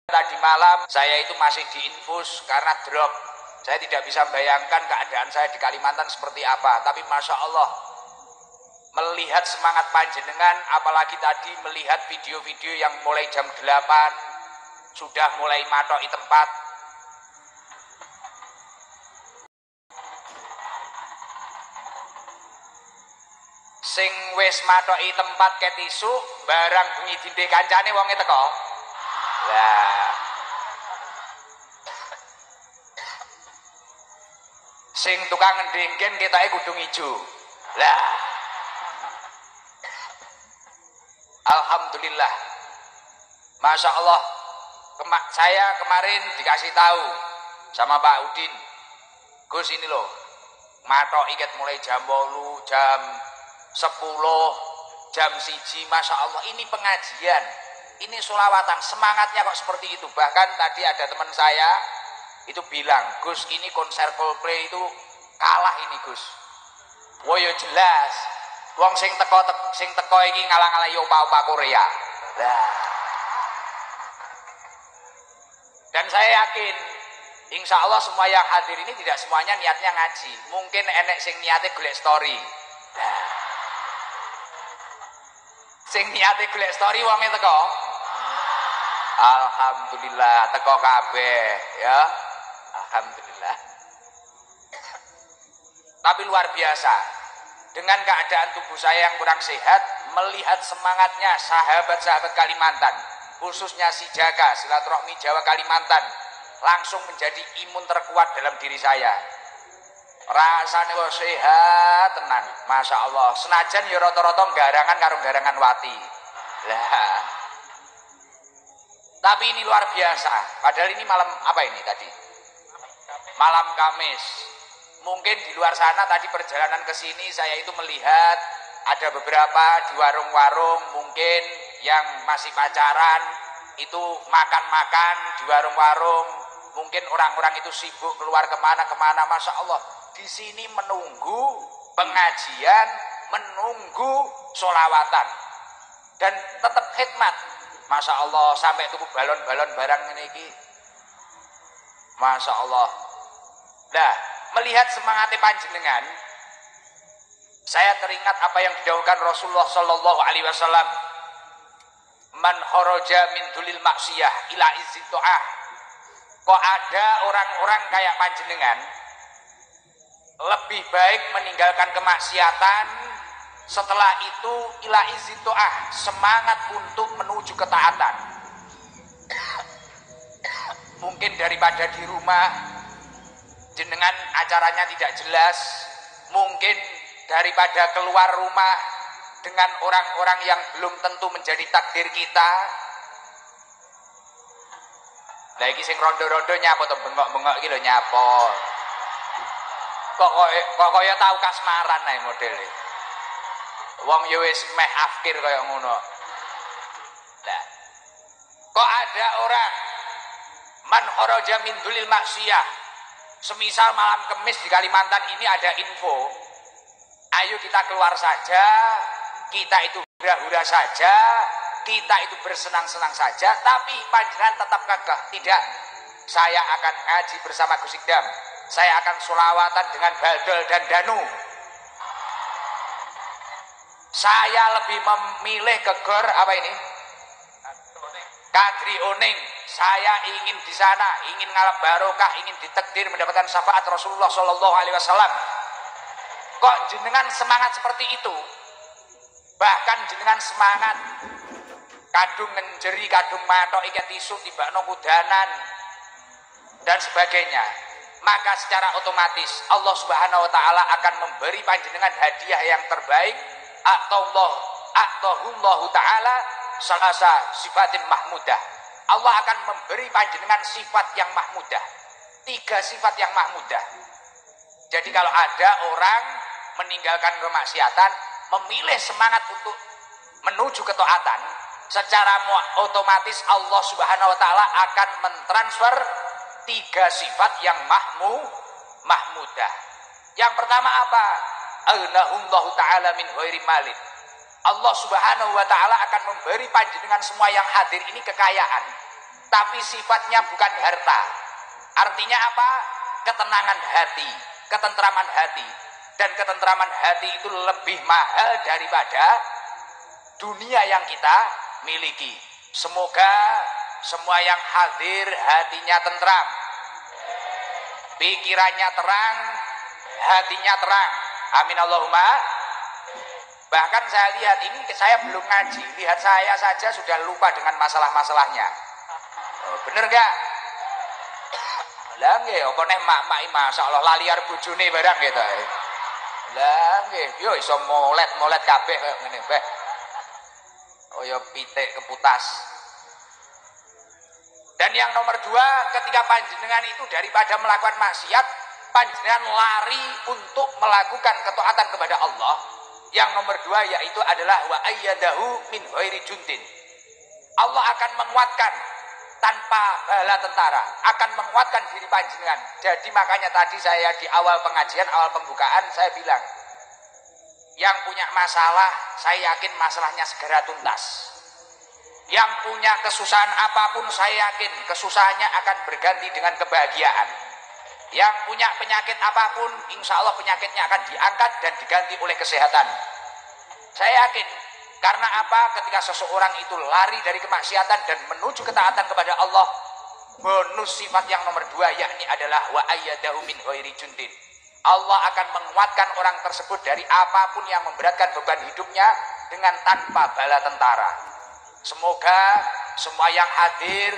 Tadi malam saya itu masih diinfus karena drop. Saya tidak bisa bayangkan keadaan saya di Kalimantan seperti apa. Tapi Masya Allah, melihat semangat panjenengan, apalagi tadi melihat video-video yang mulai jam 8 sudah mulai matoki tempat. Sing wis matoki tempat ket isu barang bengi dindih kancane wonge teko. Lah sing tukang ngendengken ketake kudu ijo. Lah alhamdulillah. Masya Allah, saya kemarin dikasih tahu sama Pak Udin, Gus ini loh matok iket mulai jam 8, jam 10, jam 1. Masya Allah, ini pengajian, ini sholawatan, semangatnya kok seperti itu. Bahkan tadi ada teman saya itu bilang, Gus ini konser Coldplay itu kalah ini Gus. Woyo jelas, wong sing teko iki ngalang-alang opa-opa Korea. Lah. Dan saya yakin, insya Allah semua yang hadir ini tidak semuanya niatnya ngaji. Mungkin enek sing niatnya golek story. Nah. Sing niatnya golek story wonge teko. Alhamdulillah teko kabeh ya. Alhamdulillah. Tapi luar biasa, dengan keadaan tubuh saya yang kurang sehat, melihat semangatnya sahabat-sahabat Kalimantan, khususnya si Jaka silaturahmi Jawa Kalimantan, langsung menjadi imun terkuat dalam diri saya. Rasanya kok sehat tenang, Masya Allah. Senajan ya rata-rata garangan karo garangan wati lah. Tapi ini luar biasa. Padahal ini malam apa ini tadi? Malam Kamis. Mungkin di luar sana tadi perjalanan ke sini saya itu melihat ada beberapa di warung-warung mungkin yang masih pacaran itu makan-makan di warung-warung. Mungkin orang-orang itu sibuk keluar kemana-kemana. Masya Allah, di sini menunggu pengajian, menunggu sholawatan, dan tetap khidmat. Masya Allah, sampai tuku balon-balon barang ini. Masya Allah. Nah, melihat semangatnya panjenengan, saya teringat apa yang didhawuhkan Rasulullah Sallallahu Alaihi Wasallam. Man kharaja min dzulil maksiyah ila izzit ta'ah. Kok ada orang-orang kayak panjenengan lebih baik meninggalkan kemaksiatan, setelah itu ila izzit ta'ah, semangat untuk menuju ketaatan. Mungkin daripada di rumah jenengan acaranya tidak jelas, mungkin daripada keluar rumah dengan orang-orang yang belum tentu menjadi takdir kita. Lagi sing rondo-rondo nyapo to bengok-bengok iki lho nyapo. Kok kaya tau kasmaran ae modele. Wong ya wis meh afkir kaya ngono. Lah. Kok ada orang man kharaja min dzulil maksiyah. Semisal malam Kamis di Kalimantan ini ada info, ayo kita keluar saja, kita itu hura-hura saja, kita itu bersenang-senang saja, tapi panjenengan tetap gagah. Tidak, saya akan ngaji bersama Gus Ikdam, saya akan sholawatan dengan Baldol dan Danu. Saya lebih memilih ke Gor apa ini? Kadri Oning. Saya ingin di sana, ingin ngalap barokah, ingin ditakdir mendapatkan syafaat Rasulullah Sallallahu Alaihi Wasallam. Kok jenengan semangat seperti itu? Bahkan jenengan semangat kadung nenjeri, kadung matok ikan tisu, tibakno kudanan dan sebagainya. Maka secara otomatis Allah Subhanahu Wa Taala akan memberi panjenengan hadiah yang terbaik. Atahullahu Taala salasa sifatin mahmudah. Allah akan memberi panjenengan sifat yang mahmudah. 3 sifat yang mahmudah. Jadi kalau ada orang meninggalkan kemaksiatan, memilih semangat untuk menuju ketaatan, secara otomatis Allah Subhanahu Wa Taala akan mentransfer 3 sifat yang mahmudah. Yang pertama apa? Aghnahullahu Ta'ala min ghairi malin. Allah Subhanahu Wa Ta'ala akan memberi panjenengan semua yang hadir ini kekayaan. tapi sifatnya bukan harta. Artinya apa? Ketenangan hati, ketentraman hati. Dan ketentraman hati itu lebih mahal daripada dunia yang kita miliki. Semoga semua yang hadir hatinya tentram, pikirannya terang, hatinya terang. Amin Allahumma. Bahkan saya lihat ini, saya belum ngaji, lihat saya saja sudah lupa dengan masalah-masalahnya. Oh, bener gak? Lah nggih, apa neh mak-mak masyaallah lali arep bojone barang gitu. Lah nggih, yo iso molet-molet kabeh kaya ngene beh. Oh ya pitik keputas. Dan yang nomor dua, ketika panjenengan itu daripada melakukan maksiat, panjenengan lari untuk melakukan ketaatan kepada Allah. Yang nomor dua yaitu adalah wa ayyadahu min ghairi jundin. Allah akan menguatkan tanpa bala tentara, akan menguatkan diri panjenengan. Jadi makanya tadi saya di awal pengajian, awal pembukaan saya bilang, yang punya masalah, saya yakin masalahnya segera tuntas. Yang punya kesusahan apapun, saya yakin kesusahannya akan berganti dengan kebahagiaan. Yang punya penyakit apapun, insya Allah penyakitnya akan diangkat dan diganti oleh kesehatan. Saya yakin, karena apa? Ketika seseorang itu lari dari kemaksiatan dan menuju ketaatan kepada Allah, bonus sifat yang nomor dua yakni adalah wa ayyadahu min ghairi jundin. Allah akan menguatkan orang tersebut dari apapun yang memberatkan beban hidupnya dengan tanpa bala tentara. Semoga semua yang hadir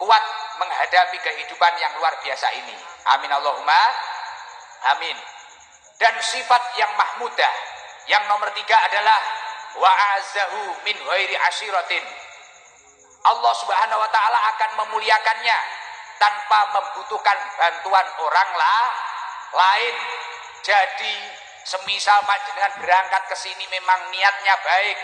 kuat menghadapi kehidupan yang luar biasa ini. Amin Allahumma amin. Dan sifat yang mahmudah yang nomor tiga adalah wa'azahu min ghairi asyiratin. Allah subhanahu wa ta'ala akan memuliakannya tanpa membutuhkan bantuan orang lain. Jadi semisal panjenengan berangkat ke sini memang niatnya baik,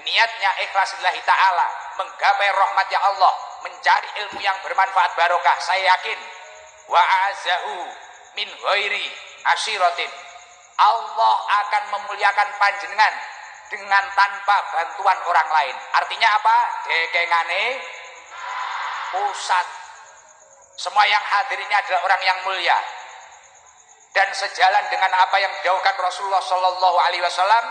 niatnya ikhlas lillahi ta'ala, menggapai rahmatnya Allah, mencari ilmu yang bermanfaat barokah, saya yakin wa'azahu min ghairi asyiratin, Allah akan memuliakan panjenengan dengan tanpa bantuan orang lain. Artinya apa? Dekengane pusat. Semua yang hadir ini adalah orang yang mulia. Dan sejalan dengan apa yang didhawuhkan Rasulullah sallallahu alaihi wasallam,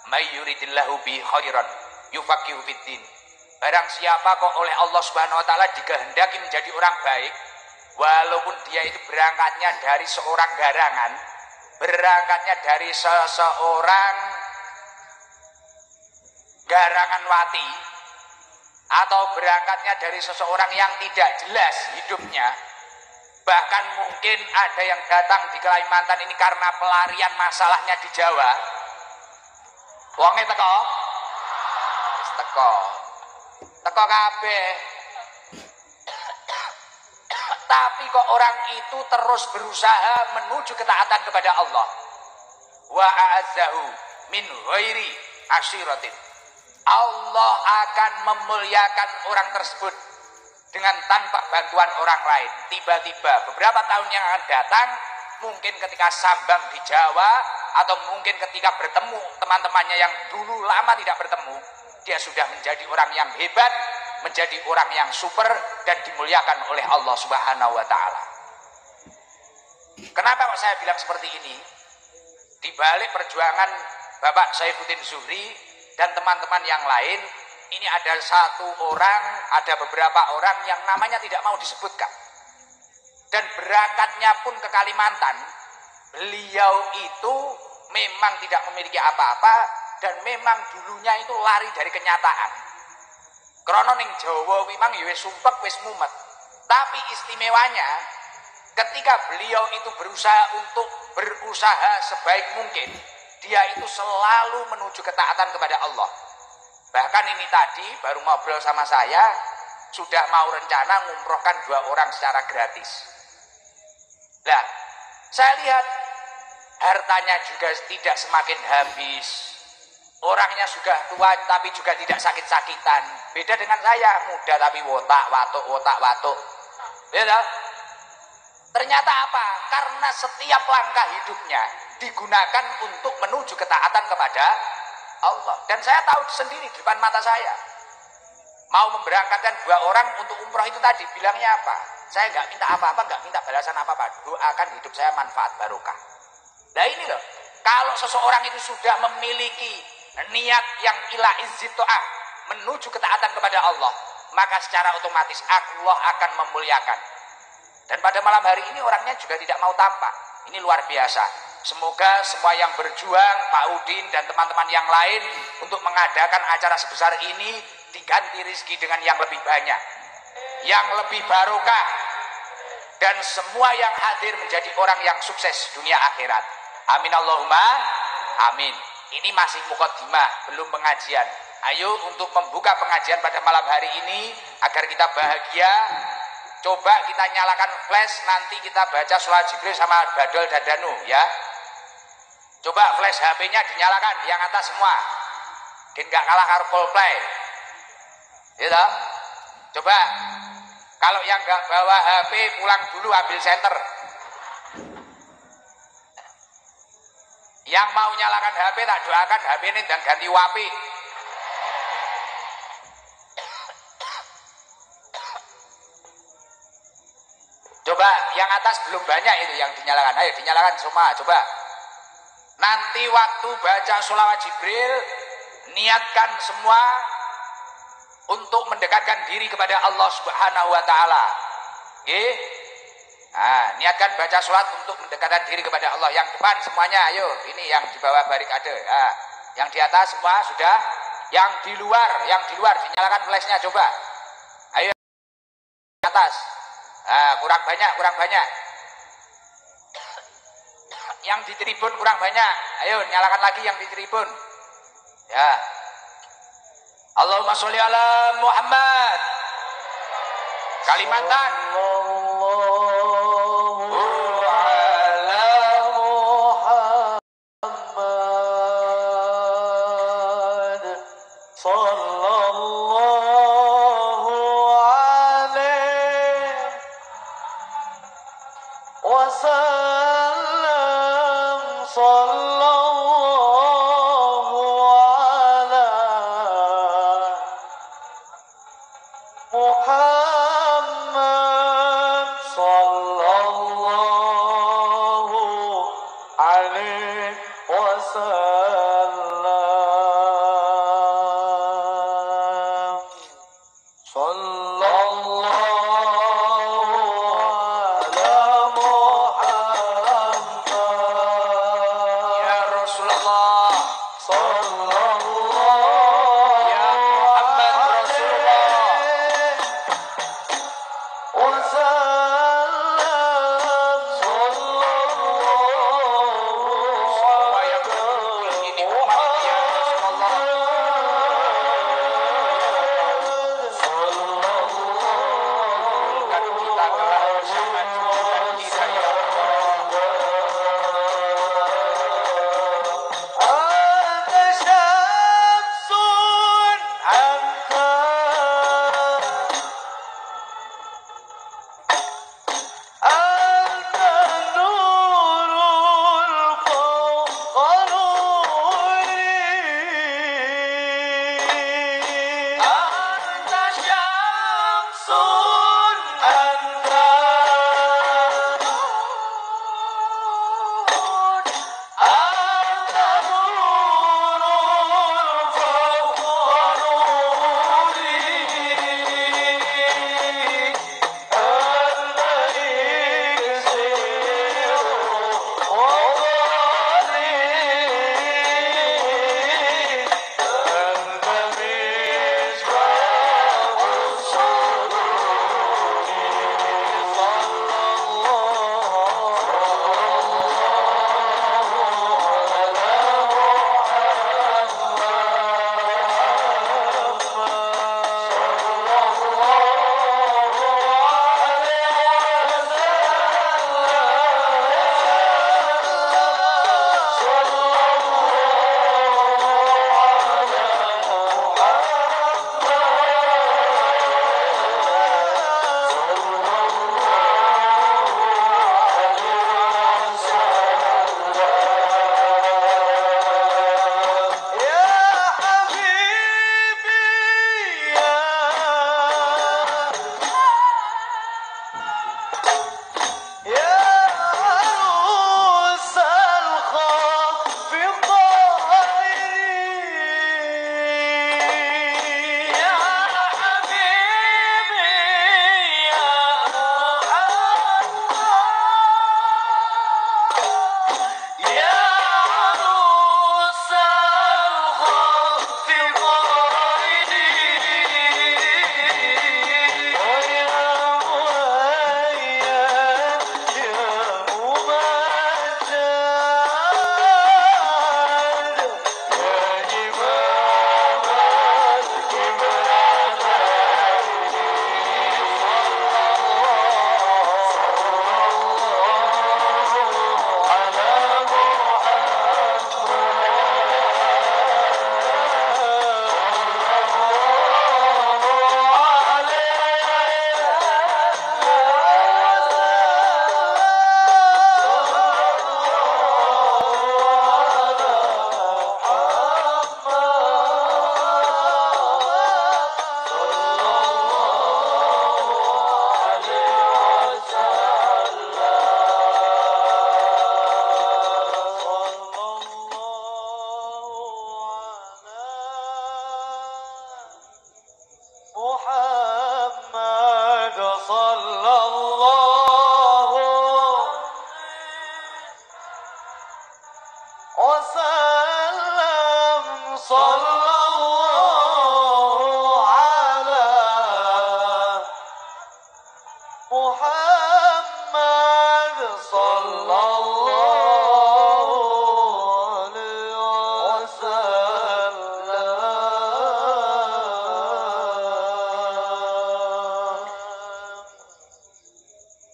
may yuridillahu bi khairan yufaqihu fiddin. Barang siapa kok oleh Allah Subhanahu wa taala dikehendaki menjadi orang baik, walaupun dia itu berangkatnya dari seorang garangan, berangkatnya dari seseorang garangan wati, atau berangkatnya dari seseorang yang tidak jelas hidupnya, bahkan mungkin ada yang datang di Kalimantan ini karena pelarian masalahnya di Jawa. Wonge teko? Wis teko kabeh. Tapi kok orang itu terus berusaha menuju ketaatan kepada Allah. Wa a'azzahu min ghairi asyiratin. Allah akan memuliakan orang tersebut dengan tanpa bantuan orang lain. Tiba-tiba beberapa tahun yang akan datang, mungkin ketika sambang di Jawa, atau mungkin ketika bertemu teman-temannya yang dulu lama tidak bertemu, dia sudah menjadi orang yang hebat, menjadi orang yang super, dan dimuliakan oleh Allah Subhanahu wa ta'ala. Kenapa kok saya bilang seperti ini? Di balik perjuangan Bapak Saifuddin Zuhri dan teman-teman yang lain, ini ada satu orang, ada beberapa orang yang namanya tidak mau disebutkan. Dan berangkatnya pun ke Kalimantan, beliau itu memang tidak memiliki apa-apa, dan memang dulunya itu lari dari kenyataan. Krana ning Jawa memang ya wis sumpek wis mumet. Tapi istimewanya ketika beliau itu berusaha sebaik mungkin, dia itu selalu menuju ketaatan kepada Allah. Bahkan ini tadi baru ngobrol sama saya, sudah mau rencana ngumrohkan 2 orang secara gratis. Nah, saya lihat hartanya juga tidak semakin habis. Orangnya sudah tua tapi juga tidak sakit-sakitan. Beda dengan saya, muda tapi wotak-watuk. Ya, ternyata apa? Karena setiap langkah hidupnya digunakan untuk menuju ketaatan kepada Allah. Dan saya tahu sendiri di depan mata saya, mau memberangkatkan 2 orang untuk umroh itu tadi, bilangnya apa? Saya nggak minta apa-apa, nggak minta balasan apa-apa, doakan hidup saya manfaat barokah. Nah ini loh, kalau seseorang itu sudah memiliki niat yang ila izzito'ah, menuju ketaatan kepada Allah, maka secara otomatis Allah akan memuliakan. Dan pada malam hari ini orangnya juga tidak mau tampak. Ini luar biasa. Semoga semua yang berjuang, Pak Udin dan teman-teman yang lain untuk mengadakan acara sebesar ini diganti rezeki dengan yang lebih banyak, yang lebih barokah, dan semua yang hadir menjadi orang yang sukses dunia akhirat. Amin Allahumma amin. Ini masih mukaddimah, belum pengajian. Ayo untuk membuka pengajian pada malam hari ini agar kita bahagia. Coba kita nyalakan flash, nanti kita baca sholat Jibril sama Badol dan Danu ya. Coba flash HP-nya dinyalakan, yang atas semua. Mungkin gak kalah karo Coldplay. Gitu. Coba kalau yang gak bawa HP pulang dulu ambil senter. Yang mau nyalakan HP tak doakan HP ini dan ganti wapi. Coba yang atas belum banyak itu yang dinyalakan. Ayo dinyalakan semua, coba. Nanti waktu baca sholawat Jibril, niatkan semua untuk mendekatkan diri kepada Allah Subhanahu wa taala. Nggih. Nah, niatkan baca sholat untuk mendekatkan diri kepada Allah. Yang depan semuanya, ayo. Ini yang di bawah barikade. Nah, yang di atas semua sudah. Yang di luar dinyalakan flashnya coba. Ayo atas. Nah, kurang banyak. Yang di tribun kurang banyak. Ayo nyalakan lagi yang di tribun. Ya. Allahumma sholli ala Muhammad. Kalimantan.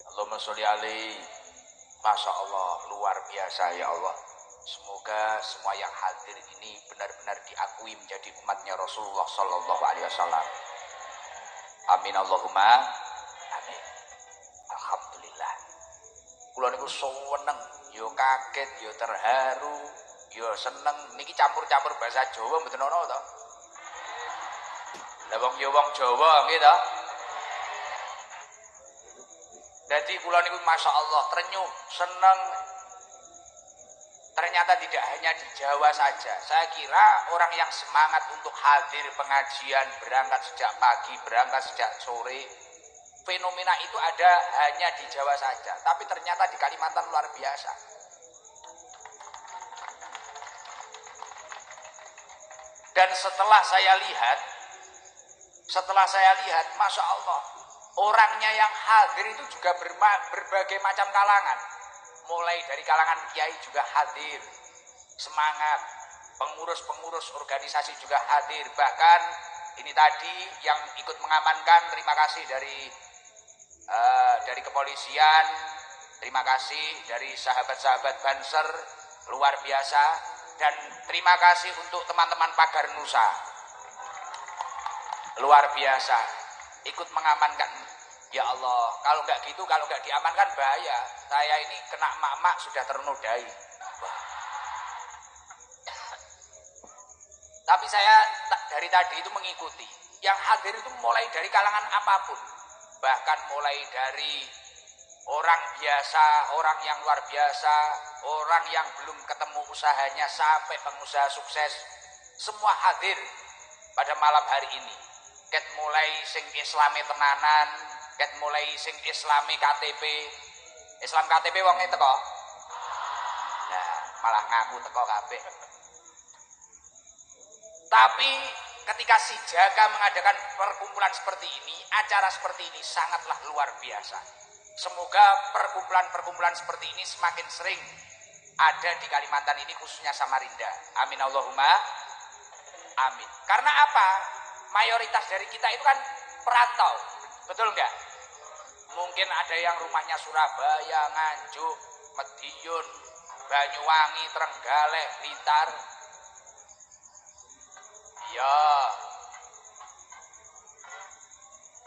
Allahumma sholli alaihi. Masya Allah, luar biasa ya Allah. Semoga semua yang hadir ini benar-benar diakui menjadi umatnya Rasulullah Sallallahu Alaihi Wasallam. Amin Allahumma amin. Alhamdulillah. Kula niku seneng, yo kaget, yo terharu, yo seneng. Niki campur-campur bahasa Jawa mboten ana to? Lah wong yo wong Jawa nggih to? Jadi kula niku Masya Allah terenyuh, seneng. Ternyata tidak hanya di Jawa saja. Saya kira orang yang semangat untuk hadir pengajian, berangkat sejak pagi, berangkat sejak sore, fenomena itu ada hanya di Jawa saja. Tapi ternyata di Kalimantan luar biasa. Dan setelah saya lihat, Masya Allah, orangnya yang hadir itu juga berbagai macam kalangan. Mulai dari kalangan kiai juga hadir, semangat, pengurus-pengurus organisasi juga hadir. Bahkan ini tadi yang ikut mengamankan, terima kasih dari kepolisian, terima kasih dari sahabat-sahabat Banser, luar biasa. Dan terima kasih untuk teman-teman Pagar Nusa, luar biasa, ikut mengamankan. Ya Allah, kalau nggak gitu, kalau nggak diamankan bahaya. Saya ini kena mak-mak sudah ternodai. Wah. Tapi saya dari tadi itu mengikuti. Yang hadir itu mulai dari kalangan apapun. Bahkan mulai dari orang biasa, orang yang luar biasa, orang yang belum ketemu usahanya, sampai pengusaha sukses. Semua hadir pada malam hari ini. Ket mulai sing islami tenanan, ket mulai sing islami KTP. Islam KTP wonge teko. Nah, malah ngaku teko kabeh. Tapi ketika si Jaga mengadakan perkumpulan seperti ini, acara seperti ini sangatlah luar biasa. Semoga perkumpulan-perkumpulan seperti ini semakin sering ada di Kalimantan ini, khususnya Samarinda. Amin Allahumma amin. Karena apa? Mayoritas dari kita itu kan perantau, betul nggak? Mungkin ada yang rumahnya Surabaya, Nganjuk, Madiun, Banyuwangi, Trenggalek, Blitar.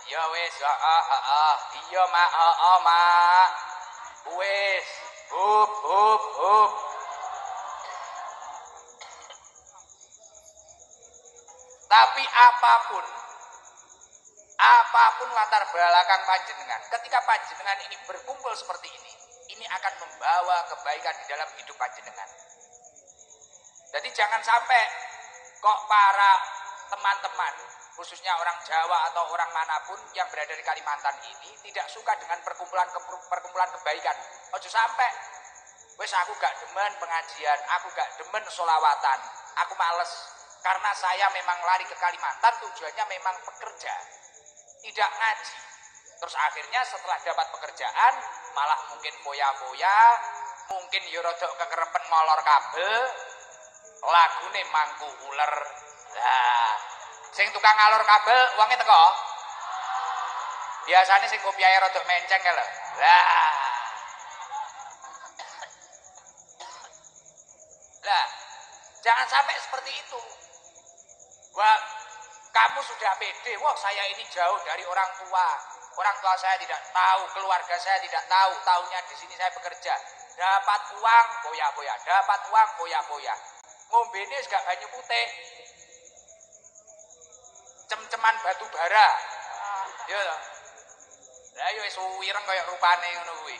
Ya wes, iya mak, mak, wes, hub. Tapi apapun latar belakang panjenengan, ketika panjenengan ini berkumpul seperti ini akan membawa kebaikan di dalam hidup panjenengan. Jadi jangan sampai kok para teman-teman, khususnya orang Jawa atau orang manapun yang berada di Kalimantan ini tidak suka dengan perkumpulan kebaikan. Ojo sampai, wes aku gak demen pengajian, aku gak demen sholawatan, aku males. Karena saya memang lari ke Kalimantan tujuannya memang pekerja, tidak ngaji. Terus akhirnya setelah dapat pekerjaan malah mungkin foya-foya, mungkin yorodok kekerepen ngolor kabel, lagune mangku uler. Nah, sing tukang ngalor kabel uangnya teko. Biasanya sing kopiahe rodok menceng lho. Lah, jangan sampai seperti itu. Wah, kamu sudah pede, wah saya ini jauh dari orang tua. Orang tua saya tidak tahu, keluarga saya tidak tahu, tahunya di sini saya bekerja. Dapat uang, boya-boya, dapat uang, boya-boya. Ngombene gak banyu putih. Cem-ceman batu bara. Ya toh. Lah yo wis wireng kaya rupane ngono kuwi.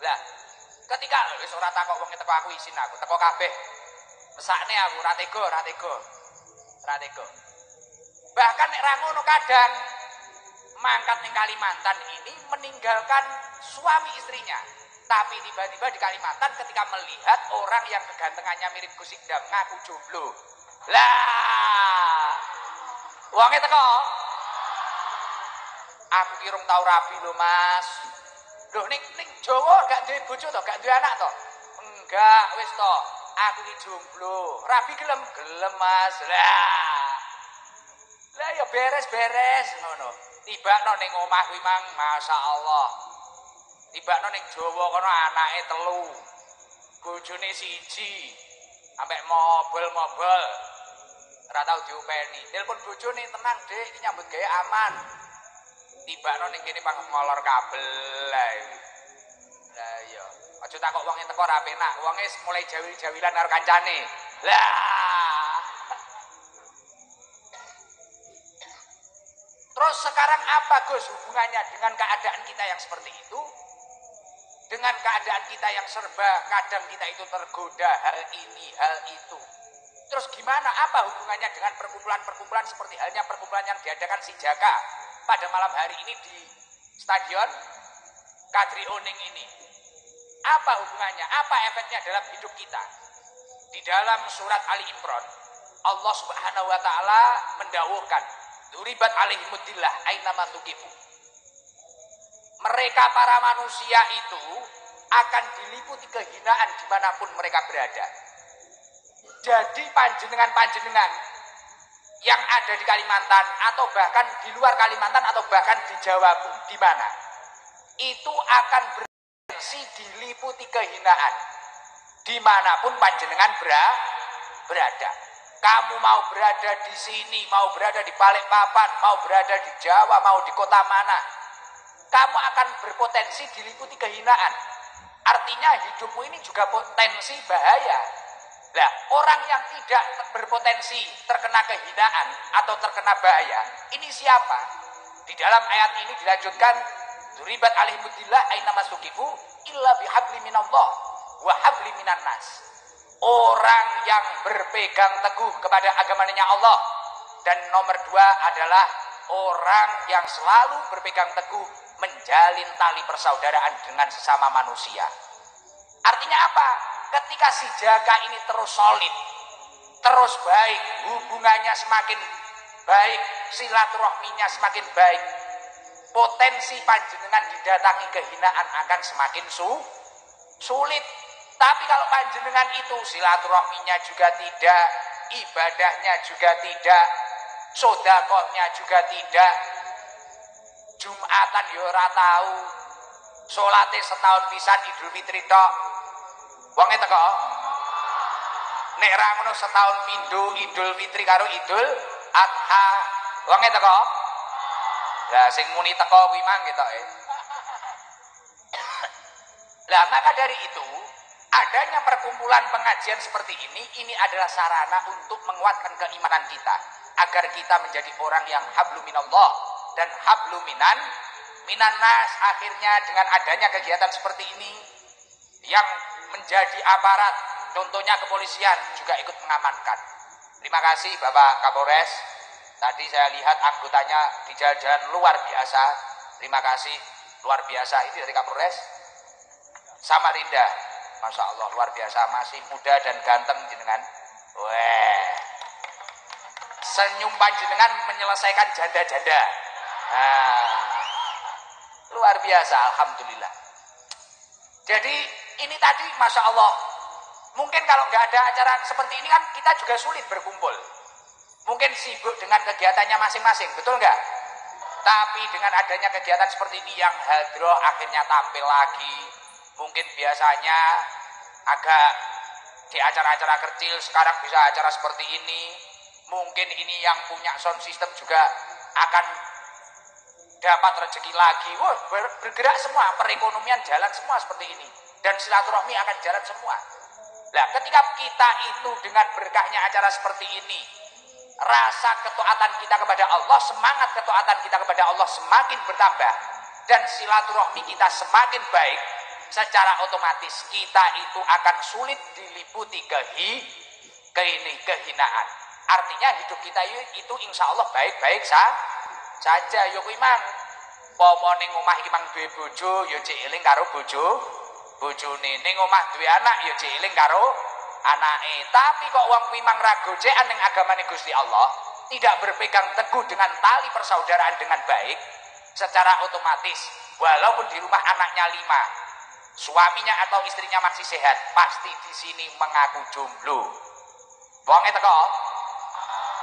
Lah, ketika wis ora takok wong teko aku isin aku, teko kabeh. Mesakne aku ora tega. Bahkan nek ra ngono kadang mangkat di Kalimantan ini meninggalkan suami istrinya. Tapi tiba-tiba di Kalimantan ketika melihat orang yang kegantengannya mirip Gus Ikdam ngaku jomblo. Lah, uangnya teko. Aku kirung tau rabi lho Mas. Loh ning Jawa gak duwe bojo to, gak duwe anak to? Enggak, wis to. Aku iki jomblo. Rabi gelem Mas. Lah ya beres-beres ngono. Tibakno ning omah kuwi mang masyaallah. Tibakno ning Jawa kono anake 3. Bojone 1. Ambek mobil-mobil. Ora tau diopeni. Telepon bojone tenang, Dik, iki nyambut gawe aman. Tibakno ning kene pang ngolor kabel lah. Lah iya, aja takok wong teko ora penak. Wonge mulai jawil-jawilan karo kancane. Lah. Terus sekarang apa Gus hubungannya dengan keadaan kita yang seperti itu? Dengan keadaan kita yang serba kadang kita itu tergoda hal ini, hal itu. Terus gimana? Apa hubungannya dengan perkumpulan-perkumpulan seperti halnya perkumpulan yang diadakan si Jaka pada malam hari ini di Stadion Kadri Oning ini? Apa hubungannya? Apa efeknya dalam hidup kita? Di dalam surat Ali Imran, Allah Subhanahu wa taala mendawuhkan, "Duribat alaihimudillah ainama tuqifu." Mereka para manusia itu akan diliputi kehinaan dimanapun mereka berada. Jadi panjenengan-panjenengan yang ada di Kalimantan atau bahkan di luar Kalimantan atau bahkan di Jawa pun di mana itu akan diliputi kehinaan dimanapun panjenengan berada. Kamu mau berada di sini, mau berada di Balikpapan, mau berada di Jawa, mau di kota mana, kamu akan berpotensi diliputi kehinaan. Artinya hidupmu ini juga potensi bahaya. Nah, orang yang tidak berpotensi terkena kehinaan atau terkena bahaya, ini siapa? Di dalam ayat ini dilanjutkan, "Duribat alaihimudillah ainama suqifu illa bihabli minallah wa habli minan nas." Orang yang berpegang teguh kepada agamanya Allah. Dan nomor 2 adalah orang yang selalu berpegang teguh menjalin tali persaudaraan dengan sesama manusia. Artinya apa? Ketika si Jaka ini terus solid, terus baik, hubungannya semakin baik, silaturahminya semakin baik, potensi panjenengan didatangi kehinaan akan semakin sulit. Tapi kalau panjenengan itu silaturahminya juga tidak, ibadahnya juga tidak, sedekahnya juga tidak, Jumatan yo ora tahu, salate setahun pisan Idul Fitri tok. Wonge teko. Nek ra ngono setahun pindho Idul Fitri karo Idul Adha. Wonge teko. Lah sing muni teko kuwi mang ketoke. Lah maka dari itu, adanya perkumpulan pengajian seperti ini adalah sarana untuk menguatkan keimanan kita agar kita menjadi orang yang hablum minallah dan hablum minan nas. Akhirnya dengan adanya kegiatan seperti ini yang menjadi aparat, contohnya kepolisian juga ikut mengamankan. Terima kasih Bapak Kapolres. Tadi saya lihat anggotanya di jalan-jalan luar biasa. Terima kasih, luar biasa. Ini dari Kapolres Samarinda. Masya Allah, luar biasa, masih muda dan ganteng jenengan. Weh, senyum panjenengan menyelesaikan janda-janda. Nah, luar biasa, alhamdulillah. Jadi ini tadi, masya Allah, mungkin kalau nggak ada acara seperti ini kan kita juga sulit berkumpul. Mungkin sibuk dengan kegiatannya masing-masing, betul nggak? Tapi dengan adanya kegiatan seperti ini yang hadroh akhirnya tampil lagi. Mungkin biasanya agak di acara-acara kecil, sekarang bisa acara seperti ini. Mungkin ini yang punya sound system juga akan dapat rezeki lagi. Wah, bergerak semua, perekonomian jalan semua seperti ini. Dan silaturahmi akan jalan semua. Nah, ketika kita itu dengan berkahnya acara seperti ini, rasa ketaatan kita kepada Allah, semangat ketaatan kita kepada Allah semakin bertambah, dan silaturahmi kita semakin baik, secara otomatis kita itu akan sulit diliputi kehinaan. Artinya hidup kita itu insya Allah baik-baik saja. Yo kuwi mang, Pomo ning omah iki mang duwe bojo ya cek eling karo bojone, ning omah duwe anak ya cek eling karo anake. Tapi kok wong kuwi mang ra gojekan ning agamane Gusti Allah, tidak berpegang teguh dengan tali persaudaraan dengan baik, secara otomatis walaupun di rumah anaknya 5, suaminya atau istrinya masih sehat, pasti di sini mengaku jomblo. Wonge teko.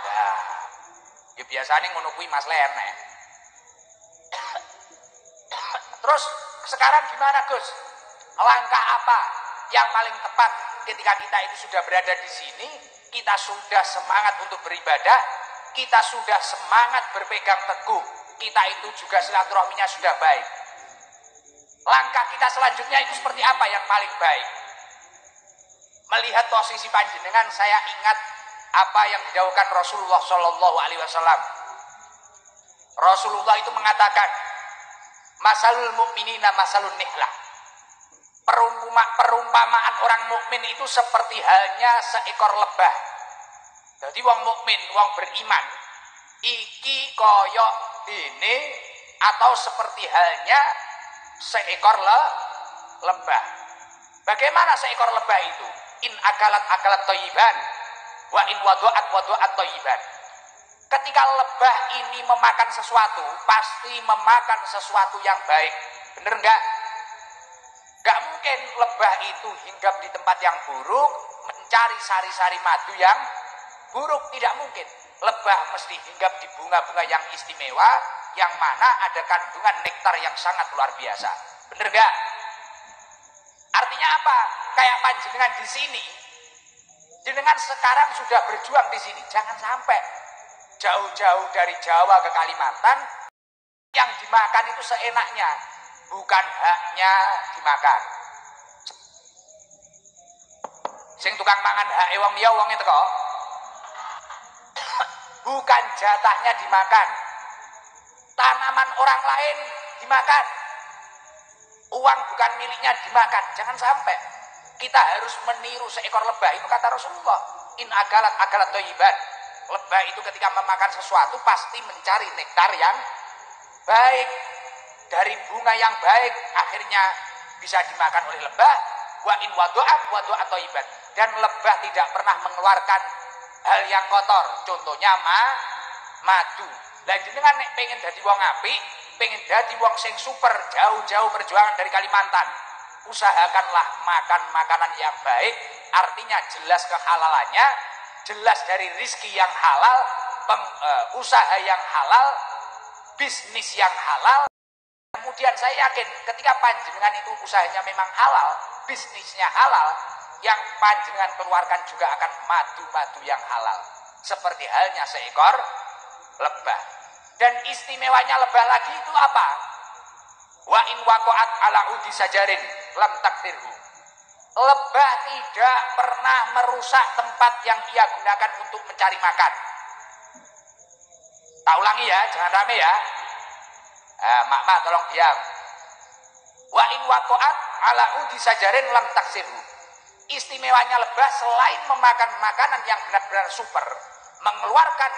Nah, ya biasanya ngono kuwi Mas Len. Terus sekarang gimana Gus? Langkah apa yang paling tepat ketika kita itu sudah berada di sini, kita sudah semangat untuk beribadah, kita sudah semangat berpegang teguh, kita itu juga silaturahminya sudah baik. Langkah kita selanjutnya itu seperti apa yang paling baik? Melihat posisi panjenengan, saya ingat apa yang didhawuhkan Rasulullah Shallallahu Alaihi Wasallam. Rasulullah itu mengatakan, masalul mu'minina masalun nihlah. Perumpamaan orang mukmin itu seperti halnya seekor lebah. Jadi wong mukmin, wong beriman, iki koyok ini atau seperti halnya seekor lebah. Bagaimana seekor lebah itu? In akalat thayyiban wa in wadu'at thayyiban. Ketika lebah ini memakan sesuatu, pasti memakan sesuatu yang baik. Bener nggak? Nggak mungkin lebah itu hinggap di tempat yang buruk, mencari sari-sari madu yang buruk. Tidak mungkin. Lebah mesti hinggap di bunga-bunga yang istimewa, yang mana ada kandungan nektar yang sangat luar biasa. Bener nggak? Artinya apa? Kayak panjenengan di sini, jenengan sekarang sudah berjuang di sini. Jangan sampai jauh-jauh dari Jawa ke Kalimantan, yang dimakan itu seenaknya, bukan haknya dimakan. Sing tukang mangan hake wong liya wong teko. Bukan jatahnya dimakan. Tanaman orang lain dimakan. Uang bukan miliknya dimakan. Jangan sampai kita harus meniru seekor lebah. Itu kata Rasulullah, in akalat thayyiban. Lebah itu ketika memakan sesuatu pasti mencari nektar yang baik, dari bunga yang baik, akhirnya bisa dimakan oleh lebah. Wa in wadu'at thayyiban. Dan lebah tidak pernah mengeluarkan hal yang kotor. Contohnya madu. Lah jenengan nek pengen dadi wong apik, pengen dadi wong sing super, jauh-jauh perjuangan dari Kalimantan, usahakanlah makan makanan yang baik. Artinya jelas kehalalannya, jelas dari rizki yang halal, usaha yang halal, bisnis yang halal. Kemudian saya yakin ketika panjenengan itu usahanya memang halal, bisnisnya halal, yang panjenengan keluarkan juga akan madu-madu yang halal. Seperti halnya seekor lebah. Dan istimewanya lebah lagi itu apa? Wa in waqa'at ala udi sajarin lam takdirhu. Lebah tidak pernah merusak tempat yang ia gunakan untuk mencari makan. Tak ulangi ya, jangan rame ya. Mak tolong diam. Wa in waqa'at ala udi sajarin lam taksirhu. Istimewanya lebah selain memakan makanan yang benar-benar super, mengeluarkan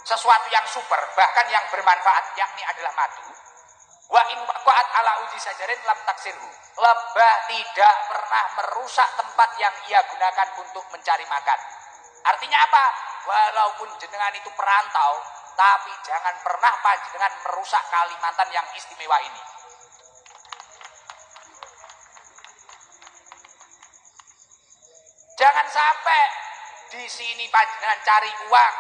sesuatu yang super, bahkan yang bermanfaat, yakni adalah madu. Wa in waqa'at ala udi sajarin lam taksirhu. Lebah tidak pernah merusak tempat yang ia gunakan untuk mencari makan. Artinya apa? Walaupun jenengan itu perantau, tapi jangan pernah panjenengan merusak Kalimantan yang istimewa ini. Jangan sampai di sini panjenengan cari uang,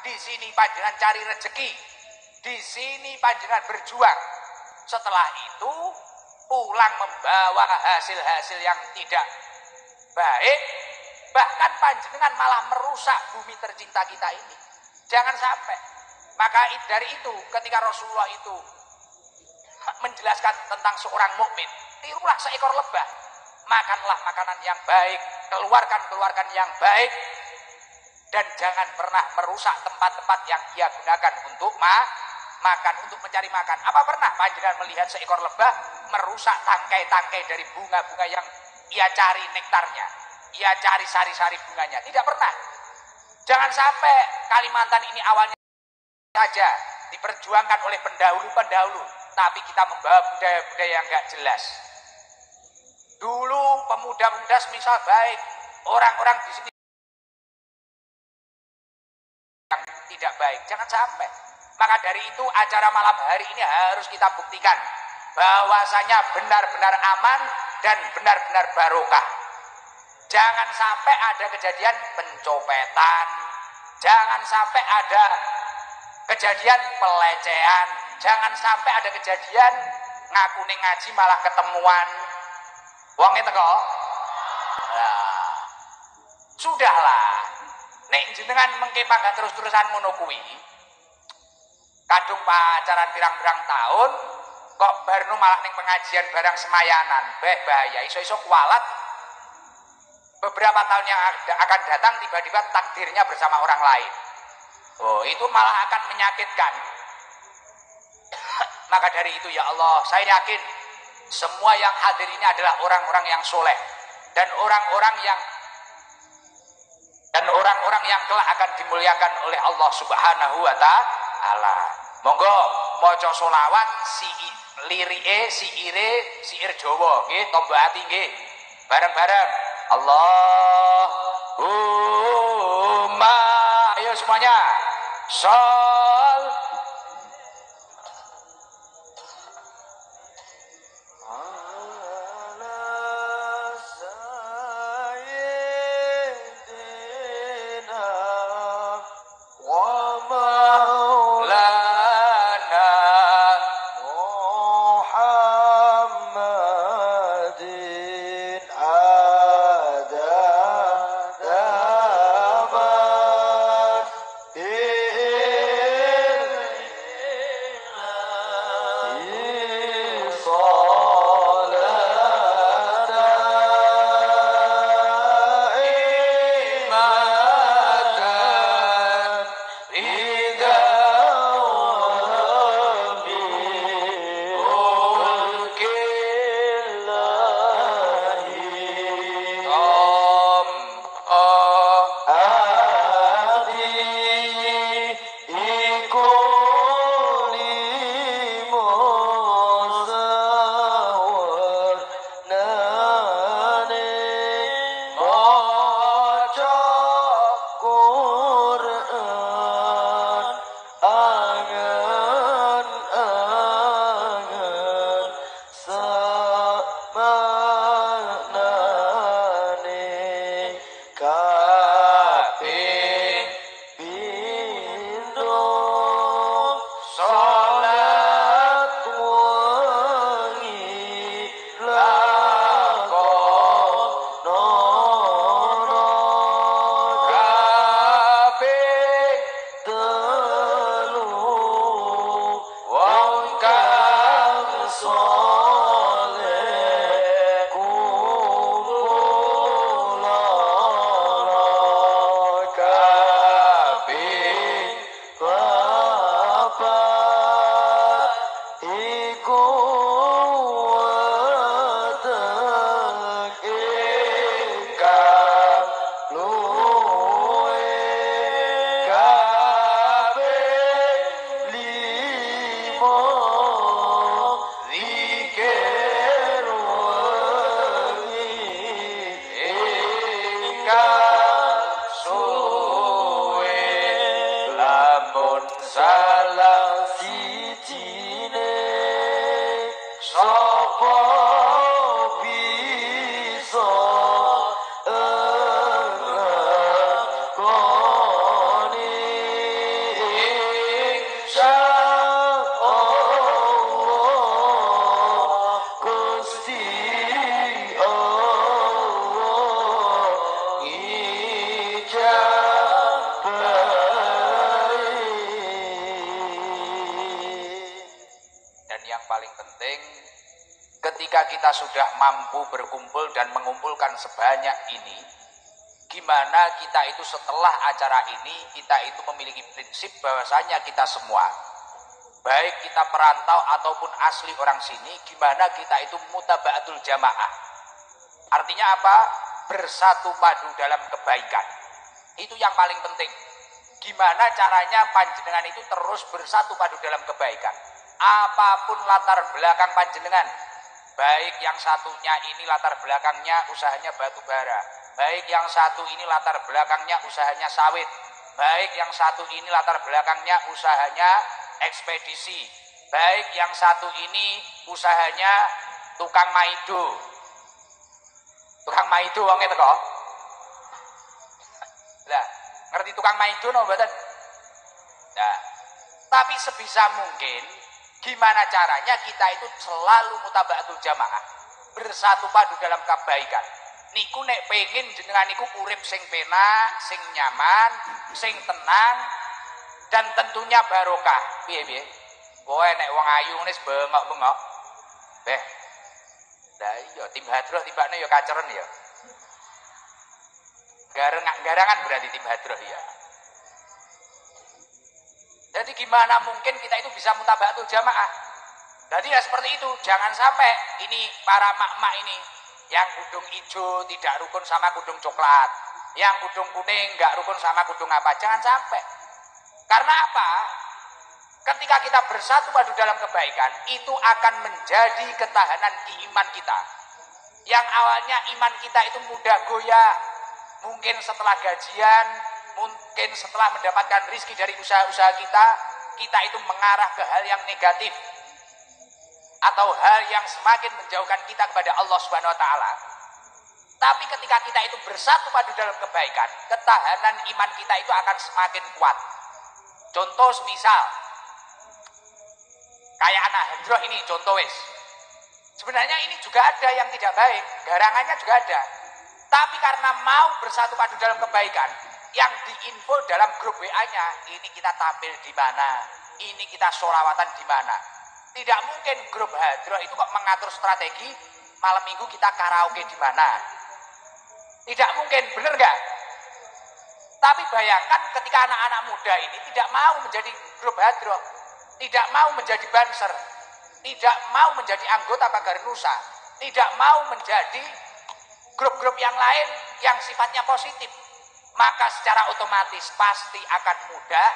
di sini panjenengan cari rezeki, di sini panjenengan berjuang. Setelah itu pulang membawa hasil-hasil yang tidak baik, bahkan panjenengan malah merusak bumi tercinta kita ini. Jangan sampai. Maka dari itu ketika Rasulullah itu menjelaskan tentang seorang mukmin, tirulah seekor lebah. Makanlah makanan yang baik, keluarkan yang baik, dan jangan pernah merusak tempat-tempat yang ia gunakan untuk makan, untuk mencari makan. Apa pernah panjenengan melihat seekor lebah merusak tangkai-tangkai dari bunga-bunga yang ia cari nektarnya, ia cari sari-sari bunganya? Tidak pernah. Jangan sampai Kalimantan ini awalnya saja diperjuangkan oleh pendahulu-pendahulu, tapi kita membawa budaya-budaya yang nggak jelas. Dulu pemuda-pemuda semisal baik, orang-orang di sini yang tidak baik, jangan sampai. Maka dari itu acara malam hari ini harus kita buktikan bahwasanya benar-benar aman dan benar-benar barokah. Jangan sampai ada kejadian pencopetan, jangan sampai ada kejadian pelecehan, jangan sampai ada kejadian ngaku ning ngaji malah ketemuan wong itu kok. Nah, sudahlah. Nek jenengan mengke pangkat terus-terusan ngono kuwi. Kadung pacaran pirang-pirang tahun kok barno malah ning pengajian barang semayanan. Bahaya, iso-iso kualat. Beberapa tahun yang akan datang tiba-tiba takdirnya bersama orang lain. Oh, itu malah akan menyakitkan. Maka dari itu ya Allah, saya yakin semua yang hadir ini adalah orang-orang yang soleh dan orang-orang yang kelak akan dimuliakan oleh Allah Subhanahu wa taala. Monggo maca selawat lirike siir Jawa nggih, tombak ati nggih. Bareng-bareng. Allahumma, ayo semuanya. Sol kita sudah mampu berkumpul dan mengumpulkan sebanyak ini, gimana kita itu setelah acara ini, kita itu memiliki prinsip bahwasanya kita semua, baik kita perantau ataupun asli orang sini, gimana kita itu mutaba'atul jamaah. Artinya apa? Bersatu padu dalam kebaikan. Itu yang paling penting. Gimana caranya panjenengan itu terus bersatu padu dalam kebaikan. apapun latar belakang panjenengan, baik yang satunya ini latar belakangnya usahanya batu bara, baik yang satu ini latar belakangnya usahanya sawit, baik yang satu ini latar belakangnya usahanya ekspedisi, baik yang satu ini usahanya tukang maido. Tukang maido wong itu kok. Lah, ngerti tukang maido no mboten? Nah, tapi sebisa mungkin gimana caranya kita itu selalu mutaba'atul jamaah, bersatu padu dalam kebaikan. Niku nek pengen jenengan niku urip sing penak, sing nyaman, sing tenang, dan tentunya barokah. Piye-piye? Kowe nek wong ayu ngene bengok-bengok. Beh. Lah iya tim hadroh tibakne ya kaceren ya. Garangan berarti tim hadroh ya. Jadi gimana mungkin kita itu bisa mutaba'atul jamaah? Jadi ya seperti itu, jangan sampai ini para mak-mak ini yang kudung hijau tidak rukun sama kudung coklat, yang kudung kuning nggak rukun sama kudung apa, jangan sampai. Karena apa? Ketika kita bersatu padu dalam kebaikan, itu akan menjadi ketahanan di iman kita. Yang awalnya iman kita itu mudah goyah, mungkin setelah gajian, mungkin setelah mendapatkan rizki dari usaha-usaha kita, kita itu mengarah ke hal yang negatif atau hal yang semakin menjauhkan kita kepada Allah Subhanahu wa taala. Tapi ketika kita itu bersatu padu dalam kebaikan, ketahanan iman kita itu akan semakin kuat. Contoh semisal kayak anak hadroh ini contoh wis. Sebenarnya ini juga ada yang tidak baik, garangannya juga ada. Tapi karena mau bersatu padu dalam kebaikan, yang diinfo dalam grup WA-nya, ini kita tampil di mana, ini kita sholawatan di mana. Tidak mungkin grup hadroh itu kok mengatur strategi malam minggu kita karaoke di mana. Tidak mungkin, bener nggak? Tapi bayangkan ketika anak-anak muda ini tidak mau menjadi grup hadroh, tidak mau menjadi banser, tidak mau menjadi anggota Pagar Nusa, tidak mau menjadi grup-grup yang lain yang sifatnya positif, maka secara otomatis pasti akan mudah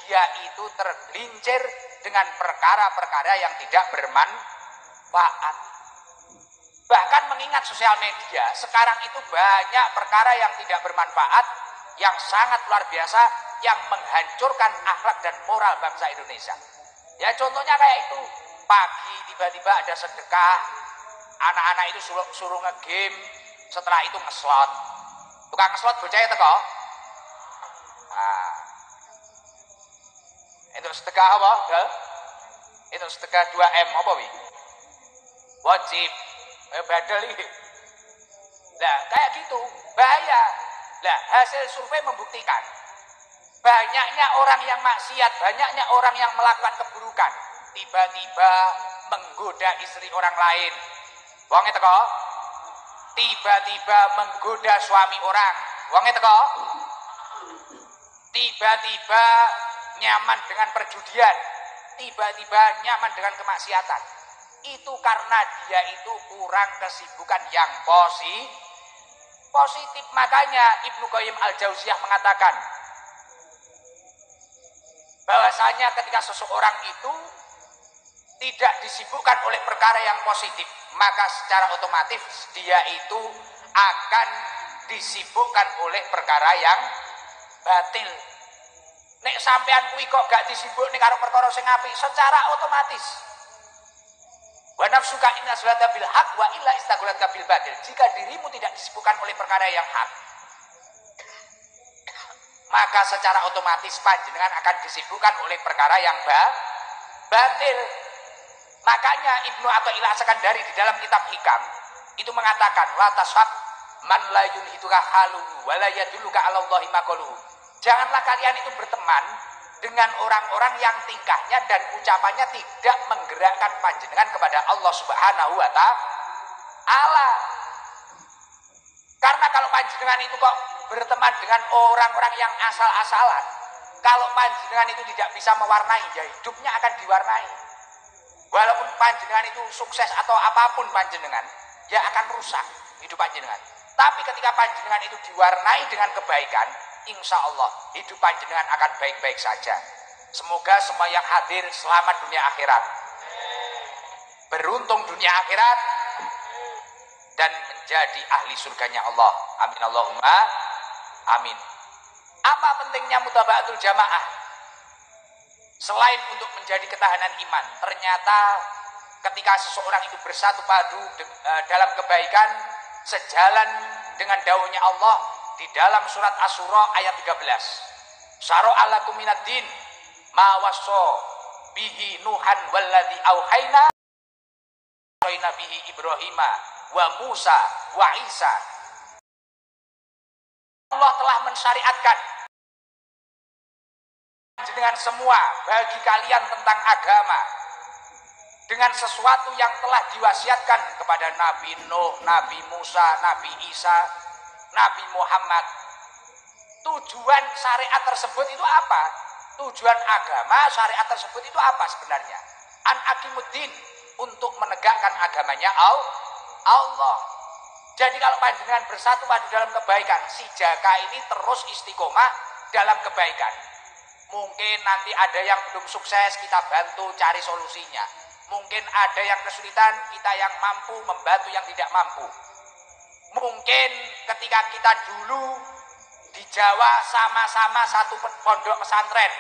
dia itu tergelincir dengan perkara-perkara yang tidak bermanfaat. Bahkan mengingat sosial media, sekarang itu banyak perkara yang tidak bermanfaat, yang sangat luar biasa, yang menghancurkan akhlak dan moral bangsa Indonesia. Ya contohnya kayak itu, pagi tiba-tiba ada sedekah, anak-anak itu suruh nge-game, setelah itu ngeslot. Tukang ngeslot bocah itu kok. Nah, itu sedekah apa? Itu sedekah 2M apa wi? Wajib. Badal ini. Nah, kayak gitu, bahaya. Nah, hasil survei membuktikan banyaknya orang yang maksiat, banyaknya orang yang melakukan keburukan, tiba-tiba menggoda istri orang lain. Wong itu kok. Tiba-tiba menggoda suami orang. Wong itu kok. Tiba-tiba nyaman dengan perjudian, tiba-tiba nyaman dengan kemaksiatan. Itu karena dia itu kurang kesibukan yang positif. Makanya Ibnu Qayyim Al-Jauziyah mengatakan bahwasanya ketika seseorang itu tidak disibukkan oleh perkara yang positif, maka secara otomatis dia itu akan disibukkan oleh perkara yang batil. Nek sampean kuwi kok gak disibuk nih karo perkara sing apik, secara otomatis wa nafsuka inna salata bil haq wa illa istaghulat bil batil. Jika dirimu tidak disibukkan oleh perkara yang hak, maka secara otomatis panjenengan akan disibukkan oleh perkara yang batil. Makanya Ibnu Athaillah As-Sakandari di dalam kitab Hikam itu mengatakan la tashab man la yunhituka haluhu wa la yadulluka 'ala Allahi maqaluhu. Janganlah kalian itu berteman dengan orang-orang yang tingkahnya dan ucapannya tidak menggerakkan panjenengan kepada Allah Subhanahu wa taala. Karena kalau panjenengan itu kok berteman dengan orang-orang yang asal-asalan, kalau panjenengan itu tidak bisa mewarnai, ya hidupnya akan diwarnai. Walaupun panjenengan itu sukses atau apapun panjenengan, ya akan rusak hidup panjenengan. Tapi ketika panjenengan itu diwarnai dengan kebaikan, insya Allah hidup panjenengan akan baik-baik saja. Semoga semua yang hadir selamat dunia akhirat. beruntung dunia akhirat, dan menjadi ahli surganya Allah. Amin Allahumma amin. Apa pentingnya mutaba'atul jamaah? Selain untuk menjadi ketahanan iman, ternyata ketika seseorang itu bersatu padu dalam kebaikan, sejalan dengan dauhnya Allah di dalam surat Asy-Syura ayat 13. Syara'a lakum minad din ma wassa bihi Nuhan walladzi auhayna bihi Ibrahima wa Musa wa Isa. Allah telah mensyariatkan dengan semua bagi kalian tentang agama, dengan sesuatu yang telah diwasiatkan kepada Nabi Nuh, Nabi Musa, Nabi Isa, Nabi Muhammad. Tujuan syariat tersebut itu apa? Tujuan agama syariat tersebut itu apa sebenarnya? An aqimuddin, untuk menegakkan agamanya Allah. Jadi kalau panjenengan bersatu padu dalam kebaikan, si jaka ini terus istiqomah dalam kebaikan. Mungkin nanti ada yang belum sukses, kita bantu cari solusinya. Mungkin ada yang kesulitan, kita yang mampu membantu yang tidak mampu. Mungkin ketika kita dulu di Jawa sama-sama satu pondok pesantren,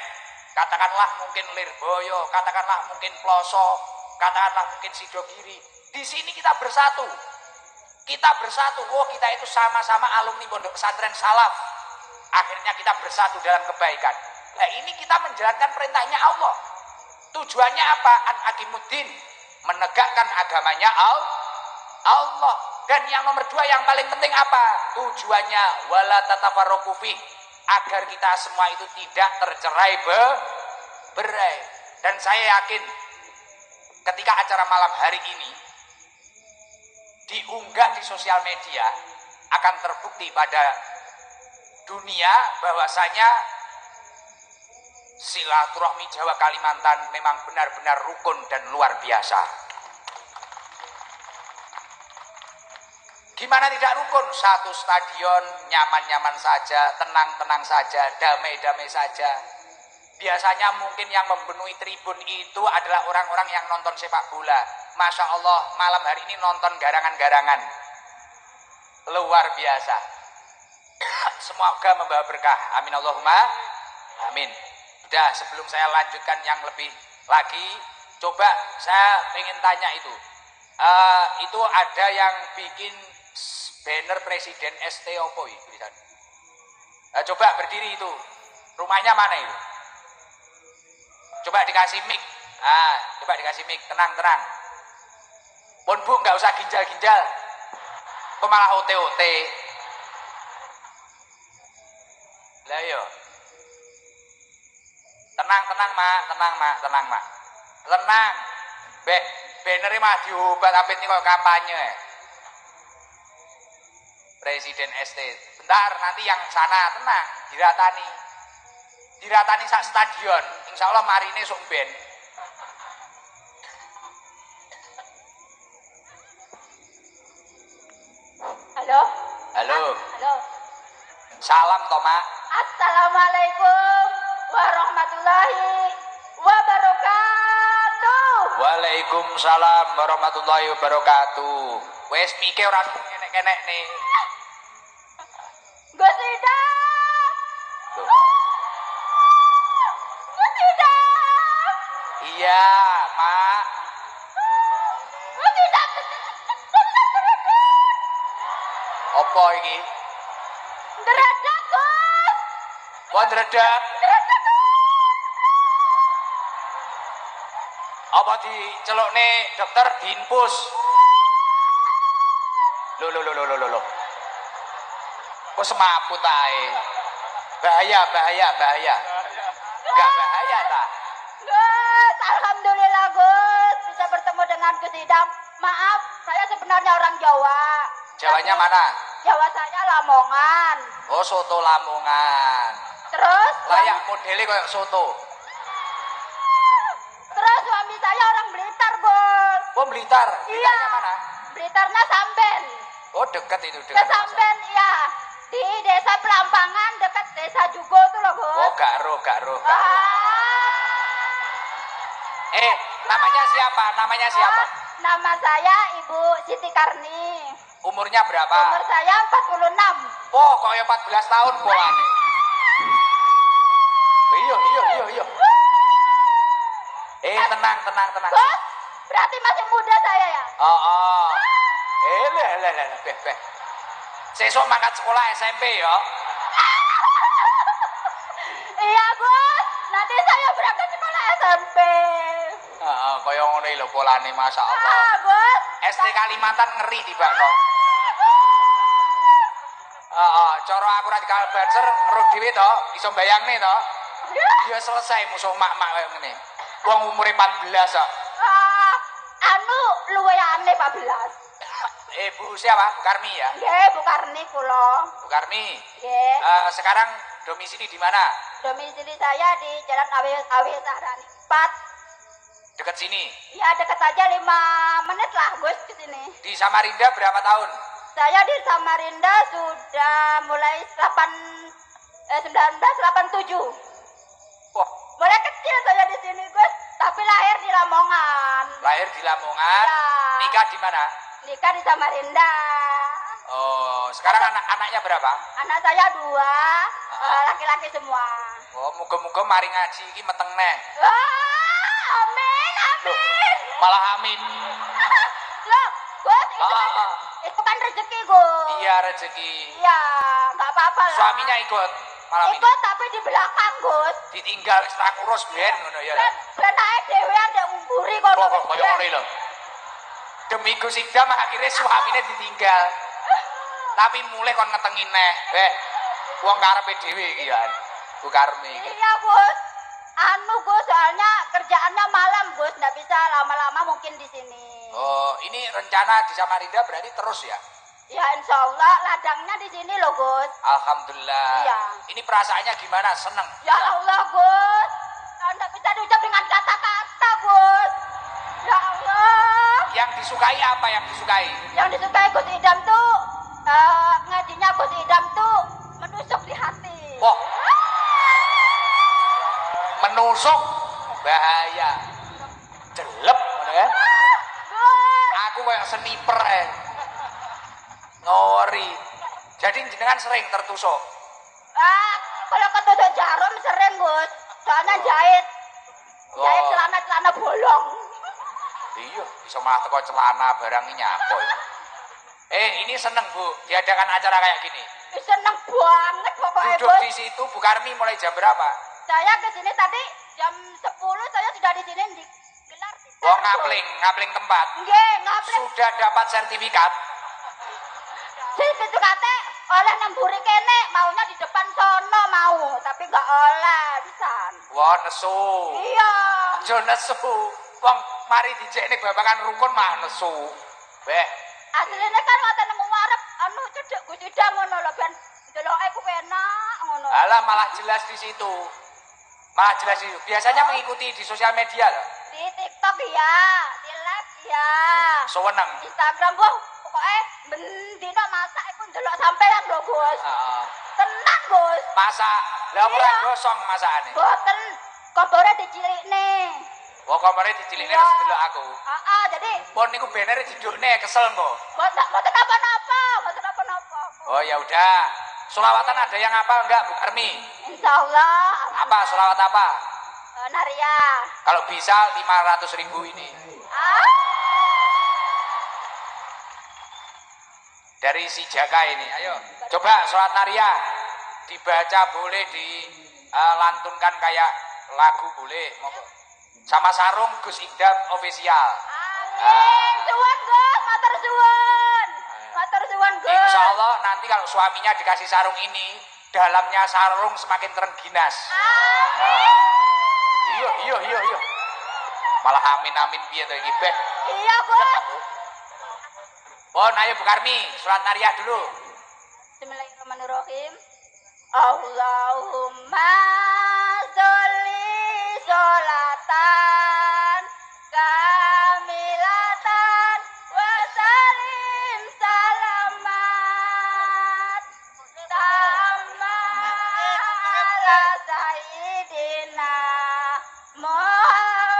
katakanlah mungkin Lirboyo, katakanlah mungkin Ploso, katakanlah mungkin Sidogiri. Di sini kita bersatu. Kita bersatu, oh kita itu sama-sama alumni pondok pesantren salaf. Akhirnya kita bersatu dalam kebaikan. Nah ini kita menjalankan perintahnya Allah. Tujuannya apa? An aqimuddin, menegakkan agamanya Allah. Dan yang nomor 2 yang paling penting apa? Tujuannya wala tatafarraqu fi, agar kita semua itu tidak tercerai berai. Dan saya yakin ketika acara malam hari ini diunggah di sosial media, akan terbukti pada dunia bahwasanya silaturahmi Jawa Kalimantan memang benar-benar rukun dan luar biasa. Gimana tidak rukun? Satu stadion nyaman-nyaman saja, tenang-tenang saja, damai-damai saja. Biasanya mungkin yang memenuhi tribun itu adalah orang-orang yang nonton sepak bola. Masya Allah, malam hari ini nonton garangan-garangan. Luar biasa. Semoga membawa berkah. Amin Allahumma amin. Udah, sebelum saya lanjutkan yang lebih lagi, coba saya ingin tanya itu. Itu ada yang bikin banner Presiden ST Opo itu. Coba berdiri itu. Rumahnya mana itu? Coba dikasih mic. Coba dikasih mic. Tenang-tenang. Pun Bu, nggak usah ginjal-ginjal. Kok malah OT-OT? Lah yo. Tenang, Mak. Tenang. Bannernya mah diobat apit nih kok kampanye. Presiden ST. Bentar, nanti yang sana tenang, diratani sak stadion. Insya Allah marine sok ben. Halo. Halo. Halo. Salam Toma. Assalamualaikum warahmatullahi wabarakatuh. Waalaikumsalam warahmatullahi wabarakatuh. Wes mikir ora kenek-kenek nih. Gus Idam. Gus Idam. Iya, Mak. Gus Idam. Apa iki? Deredak, Gus. Wah, dredak. Apa dicelukne dokter diinfus? Loh. Kok semaput ae? Bahaya. Enggak bahaya ta? Gus, alhamdulillah Gus bisa bertemu dengan Gus Idam. Maaf, saya sebenarnya orang Jawa. Jawanya mana? Jawa saya Lamongan. Oh, soto Lamongan. Terus Layak modelnya kayak soto. suami saya orang Blitar, Gus. Oh, Blitar. Iya. Blitarnya mana? Blitarnya Samben. Oh, dekat itu Ke dengan Samben, iya. Di desa Pelampangan dekat desa Jugo tuh loh, Gus. Oh, gak roh. Ah. Namanya siapa? Nama saya Ibu Siti Karni. Umurnya berapa? Umur saya 46. Oh, kaya 14 tahun polane. Iya. Tenang. Bos, berarti masih muda saya ya? Oh. Beh. Sesuk mangkat sekolah SMP ya. Iya, Bos. Nanti saya berangkat sekolah SMP. Heeh, kaya ngono lho polane masyaallah. Bos. ST Kalimantan ngeri tibakno. Cara aku ra dikal banser roh dhewe to, iso mbayangne to. Ya selesai musuh mak-mak kaya ngene. Wong umure 14 kok. Luwihane 14. Bu siapa? Bu Karmi ya? Nggih, Bu Karni kula. Bu Karmi. Nggih. Sekarang domisili di mana? Domisili saya di Jalan Awi Sahrani 4. Dekat sini. Ya, dekat saja 5 menit lah, Gus, ke sini. Di Samarinda berapa tahun? Saya di Samarinda sudah mulai 1987. Wah, Mulai kecil saya di sini, Gus, tapi lahir di Lamongan. lahir di Lamongan. Ya. Nikah di mana? Nikah di Samarinda. Oh, sekarang anak-anaknya berapa? Anak saya 2, laki-laki semua. Oh, muga-muga mari ngaji iki meteng neh. Wah, amin. Malah amin. Loh, Gus, itu kan rezeki, Gus. Iya, rezeki. Iya, nggak apa-apa lah. Suaminya ikut malam ini. Ikut tapi di belakang, Gus. Ditinggal wis ra kurus ben ngono ya. Ben ae dhewe ndek ngumpuri kono. Kok koyo ngene lho. Demi Gus Idam akhirnya suamine ditinggal. Tapi mulai kon ngetengi neh. Wong karepe dhewe iki ya. Bu Karmi iki. Iya, Gus. Gus, soalnya kerjaannya malam, Gus. Nggak bisa lama-lama mungkin di sini. Oh, ini rencana di Samarinda berarti terus ya? Ya, insya Allah ladangnya di sini loh, Gus. Alhamdulillah. Iya. Ini perasaannya gimana? Seneng? Ya Allah, Gus. Nggak bisa diucap dengan kata-kata, Gus. Ya Allah. Yang disukai apa yang disukai? Yang disukai Gus Idam tuh, ngajinya Gus Idam tuh menusuk di hati. Wah. Menusuk bahaya. Jelep ngono ya. Gus. Aku kayak sniper ngori. Jadi jenengan sering tertusuk. Kalau ketusuk jarum sering, Gus. Soalnya jahit celana bolong. Iya, bisa malah teko celana barang ini apa ya. Ini seneng Bu, diadakan acara kayak gini. Seneng banget pokoknya, Duduk Gus. di situ Bu Karmi mulai jam berapa? Saya ke sini tadi jam 10 saya sudah di sini digelar. Oh, ngapling tempat. Nggih, ngapling. Sudah dapat sertifikat. Sertifikatnya oleh nemburi kene, maunya di depan sono mau, tapi nggak oleh bisa. Wah, nesu. Iya. Aja nesu. Wong mari dijekne babakan rukun mah nesu. Beh. Aslinya kan ngoten nang ngarep cedek Gus Idam ngono lho ben deloke ku enak ngono. Alah malah jelas di situ. Malah jelas di situ. Biasanya mengikuti di sosial media loh. Di TikTok ya, di live ya. Seneng. Instagram wah pokoknya bendino masak iku ndelok sampean lho, Gus. Heeh. Tenang, Gus. Masak. Lah ora Iya. gosong masakane. Boten kompore dicilikne. Wong kamare dicilikne Iya. terus delok aku. Jadi Pon niku banner didukne kesel kok. boten apa-apa. Oh ya udah. Selawatan ada yang apa enggak Bu Karmi? Insyaallah. Apa selawat apa? Naria. Kalau bisa 500.000 ini. Dari si Jaka ini. Ayo, coba selawat Naria. Dibaca boleh, dilantunkan kayak lagu boleh. Monggo. Sama sarung Gus Idam official. Amin. Suwun, Gus. Matur suwun. Gus. Insya Allah nanti kalau suaminya dikasih sarung ini, dalamnya sarung semakin terengginas. Iya. Malah amin piye to iki, Beh. Iya, Gus. Oh, ayo Bu Karmi, salat Nariyah dulu. Bismillahirrahmanirrahim. Allahumma sholli sholatan kamilatan wa salim salamat tamma ala sayyidina Muhammadin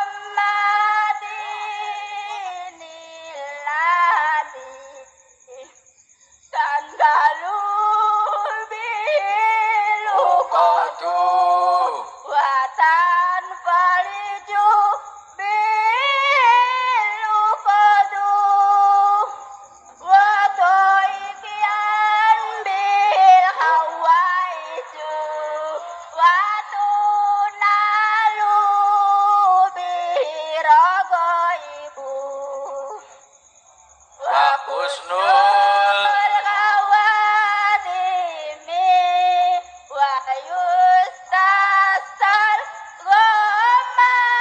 Husnul khawatimi wa yustasal ghamamu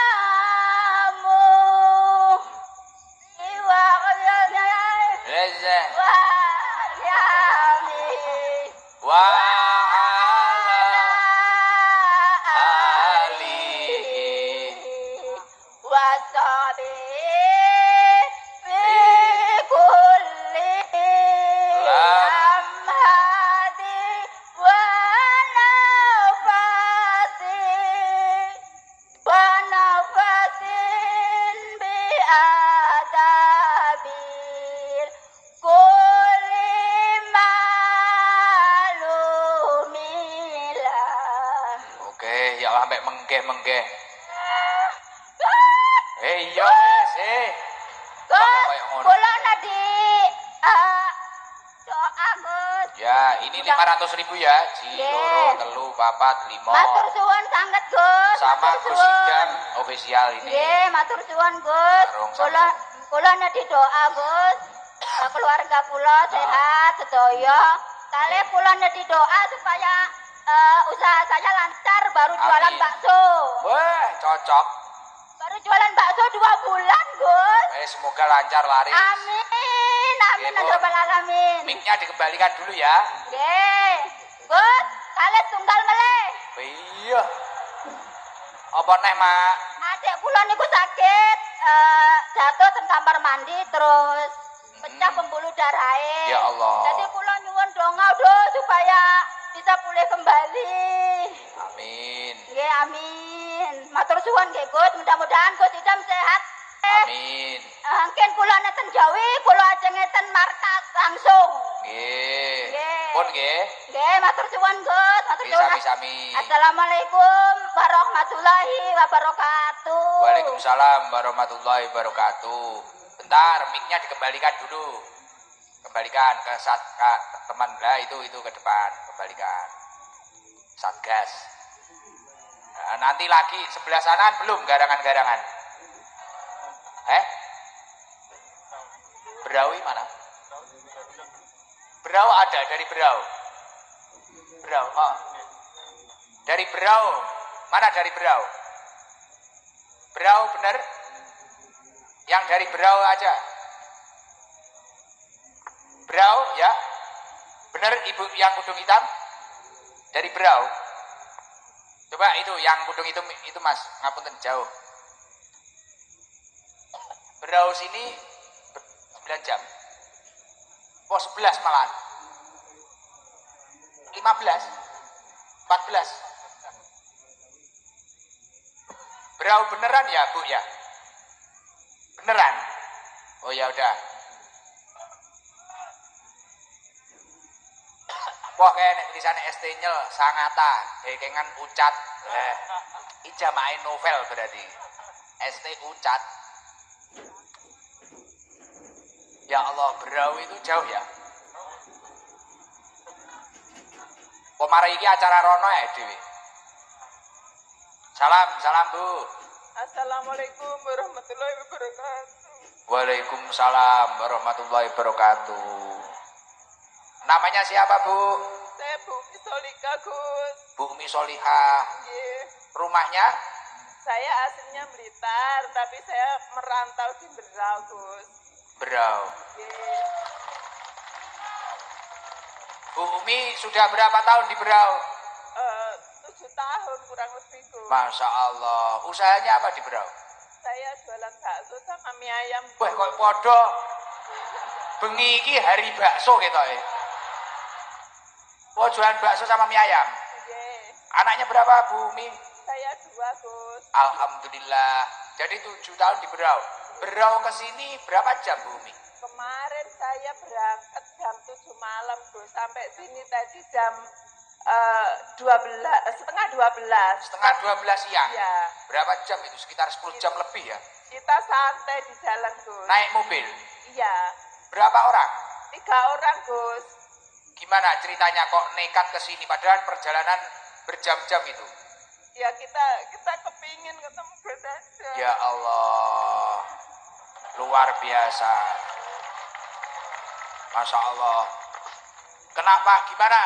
iwa Reza wa yami wa Oke, ya sampai menggeh. Iya wes, kula nadi doa Gus. Ya, ini 500.000 ya. Loro, telu, papat, limo. Matur suwun sanget Gus. Sama Gus Idam official ini. Nggih, matur suwun Gus. Kula nadi doa Gus. Keluarga kula sehat sedaya. Kalih kula nadi doa supaya usaha saya lancar baru jualan bakso. Wah, cocok. Baru jualan bakso 2 bulan, Gus. Semoga lancar laris. Amin. Amin ya rabbal alamin. Mic-nya dikembalikan dulu ya. Nggih. Gus, kalih tunggal meleh. Iya. Apa neh, Mak? Adik kula niku sakit, jatuh teng kamar mandi terus pecah pembuluh darahe. Ya Allah. Jadi kula nyuwun donga supaya bisa pulih kembali. Amin. Nggih, amin. Matur suwun nggih, Gus. Mudah-mudahan Gus Idam sehat. Amin. Mungkin kula neten Jawi, kula ajeng ngeten markas langsung. Nggih. Nggih. Pun nggih. Nggih, matur suwun, Gus. Matur suwun. Sami-sami. Assalamualaikum warahmatullahi wabarakatuh. Waalaikumsalam warahmatullahi wabarakatuh. Bentar, mic-nya dikembalikan dulu. Kembalikan ke teman lah itu ke depan, kembalikan. Satgas. Nah, nanti lagi sebelah sana belum garangan-garangan. Berawi mana? Berau ada dari Berau. Berau. Oh. Dari Berau. Mana dari Berau? Berau bener? Yang dari Berau aja. Berau ya. Bener ibu yang kudung hitam? Dari Berau. Coba itu yang kudung itu Mas, ngapunten jauh. Berau sini 9 jam. 11 malahan. 15. 14. Berau beneran ya, Bu ya? Beneran? Oh ya udah. Wah kayak tulisannya ST nyel sangata, dekengan ucat. Ijamain novel berarti. ST ucat. Ya Allah, Berau itu jauh ya. Pemari iki acara rono ya Dewi. Salam Bu. Assalamualaikum warahmatullahi wabarakatuh. Waalaikumsalam warahmatullahi wabarakatuh. Namanya siapa Bu? Saya Bu Misolika Gus. Bu Misolihah. Yeah. Rumahnya? Saya aslinya Blitar, tapi saya merantau di Berau Gus. Berau. Yeah. Bu Umi sudah berapa tahun di Berau? 7 tahun kurang lebih Gus. Masya Allah. Usahanya apa di Berau? Saya jualan bakso sama mie ayam. Wah kok podo. Bengi iki hari bakso gitu ya. Oh jualan bakso sama mie ayam. Yeah. Anaknya berapa Bu Umi? Saya 2 Gus. Alhamdulillah. Jadi 7 tahun di Berau. Berau ke sini berapa jam Bu Umi? Kemarin saya berangkat jam 7 malam Gus. Sampai sini tadi jam setengah 12. Setengah 12 siang? Iya. Berapa jam itu? Sekitar 10 jam lebih ya? Kita santai di jalan Gus. Naik mobil? Iya. Berapa orang? 3 orang Gus. Gimana ceritanya kok nekat ke sini padahal perjalanan berjam-jam itu? Ya kita kepingin ketemu Gus aja. Ya Allah. Luar biasa. Masya Allah. Kenapa? Gimana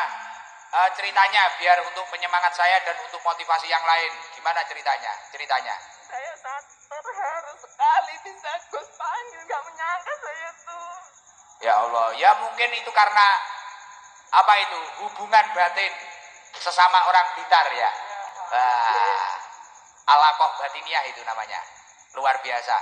ceritanya biar untuk penyemangat saya dan untuk motivasi yang lain? Gimana ceritanya? Saya sangat terharu sekali bisa Gus panggil, gak menyangka saya tuh. Ya Allah, ya mungkin itu karena apa itu? Hubungan batin sesama orang Blitar ya. Alaqah batiniah itu namanya. Luar biasa.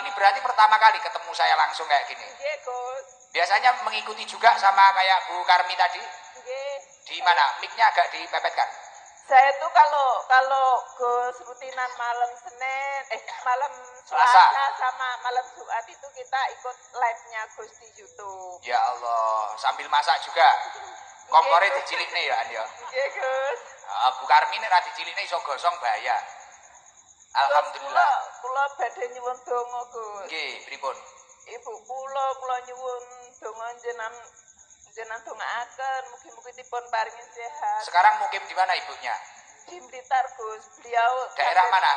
Ini berarti pertama kali ketemu saya langsung kayak gini. Iya Gus. Biasanya mengikuti juga sama kayak Bu Karmi tadi? Iya. Di mana? Mic-nya agak dipepetkan. Saya tuh kalau Gus rutinan malam Senin, malam Selasa sama malam Jumat itu kita ikut live-nya Gus di YouTube. Ya Allah, sambil masak juga. Kompornya dicilik nih ya, Anda. Iya Gus. Bu Karmi nek ra dicilikne iso gosong bahaya. Alhamdulillah. Kula badhe nyuwun donga Gus. Nggih, pripun? Ibu kula nyuwun donga jenengan dongaaken mugi-mugi dipun paringi sehat. Sekarang mukim di mana ibunya? Di Blitar Gus. Beliau Daerah mana?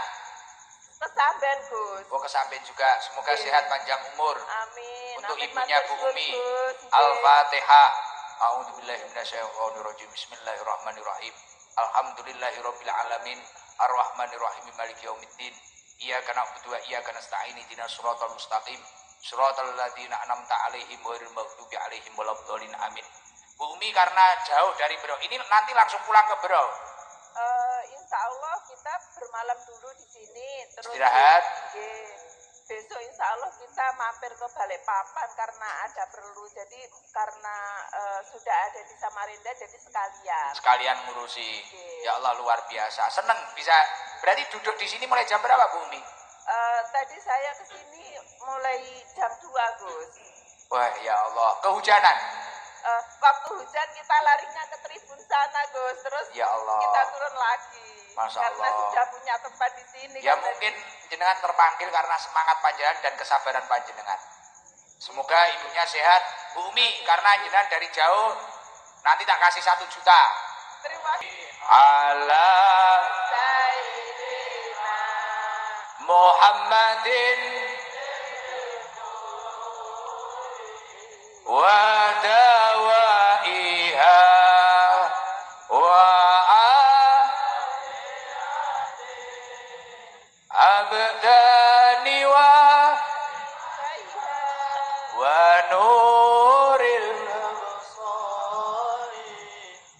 Kesamben Gus. Oh, Kesamben juga. Semoga sehat panjang umur. Amin. Untuk Amin, ibunya matur Bu suwun, Umi. Gus. Al-Fatihah. A'udzubillahi minasyaitonirrajim. Bismillahirrahmanirrahim. Alhamdulillahirabbil alamin. Arrahmanirrahim. Maliki yaumiddin. Iyyaka na'budu wa iyyaka nasta'in. Ihdinas shiratal mustaqim. Shiratal ladzina an'amta 'alaihim ghairil maghdubi 'alaihim waladdallin. Amin. Bu Umi karena jauh dari Berau. Ini nanti langsung pulang ke Berau. Insya Allah kita bermalam dulu di sini. Terus istirahat. Besok insya Allah kita mampir ke Balikpapan karena ada perlu. Jadi karena sudah ada di Samarinda jadi sekalian ngurusi. Ya Allah luar biasa. Seneng bisa. Berarti duduk di sini mulai jam berapa Bu Umi? Tadi saya kesini mulai jam 2 Gus. Wah ya Allah. Kehujanan. Waktu hujan kita larinya ke tribun sana Gus. Terus ya Allah. kita turun lagi. Masya karena Allah. sudah punya tempat di sini. Ya mungkin jenengan terpanggil karena semangat panjenengan dan kesabaran panjenengan. Semoga ibunya sehat. Bu Umi karena jenengan dari jauh nanti tak kasih 1 juta. Terima kasih. Allah Muhammadin wa dawaiha wa abdani wa nuril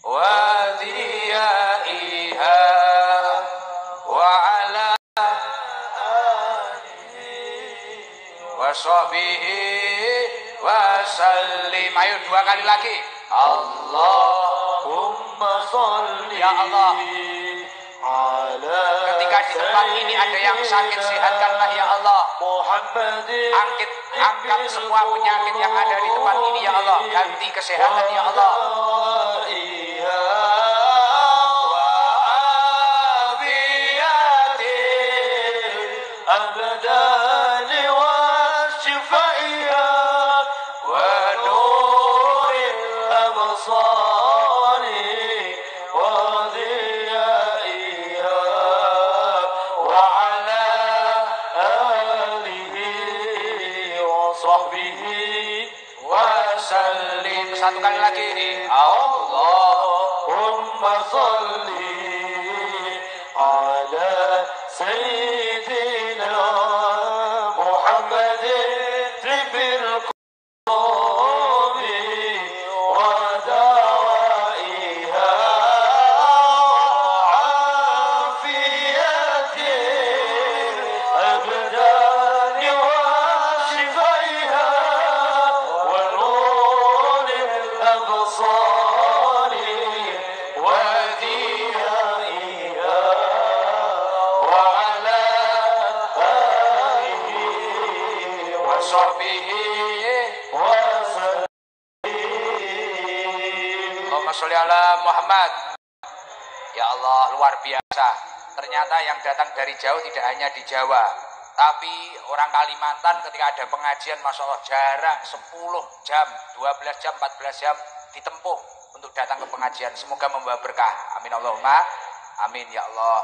wa diyaiha wa ala wa sahbihi wa sallim. Ayo 2 kali lagi. Allahumma sholli. Ya Allah, ketika di tempat ini ada yang sakit, sehatkanlah ya Allah. Angkat semua penyakit yang ada di tempat ini ya Allah. Ganti kesehatan ya Allah. Satu kali lagi ini. Allahumma sholli ala sayyidina Muhammadin tibil qulubi wa dawaiha afiyati abdani wa shifaiha wa sholli ala Muhammad. Ya Allah luar biasa. Ternyata yang datang dari jauh tidak hanya di Jawa, tapi orang Kalimantan ketika ada pengajian, Masya Allah, jarak 10 jam, 12 jam, 14 jam ditempuh untuk datang ke pengajian. Semoga membawa berkah. Amin Allahumma amin ya Allah.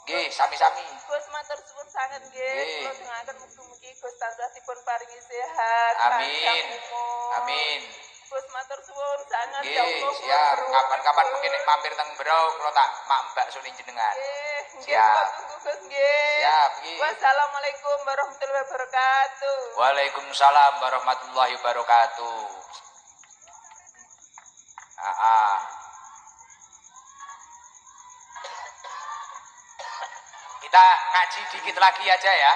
Nggih, sami-sami. Gus matur suwun sanget nggih. Nggih. Kula dengaken mugi-mugi Gus tansah dipun paringi sehat, Amin. panjang umur. Amin. Gus matur suwun sanget ya Nggih, Allah. siap. Kapan-kapan mungkin nek mampir teng Berau kula tak mbak suni jenengan. Nggih, nggih Siap. kula tunggu Gus nggih. Siap, nggih. Wassalamualaikum warahmatullahi wabarakatuh. Waalaikumsalam warahmatullahi wabarakatuh. Kita ngaji dikit lagi aja ya.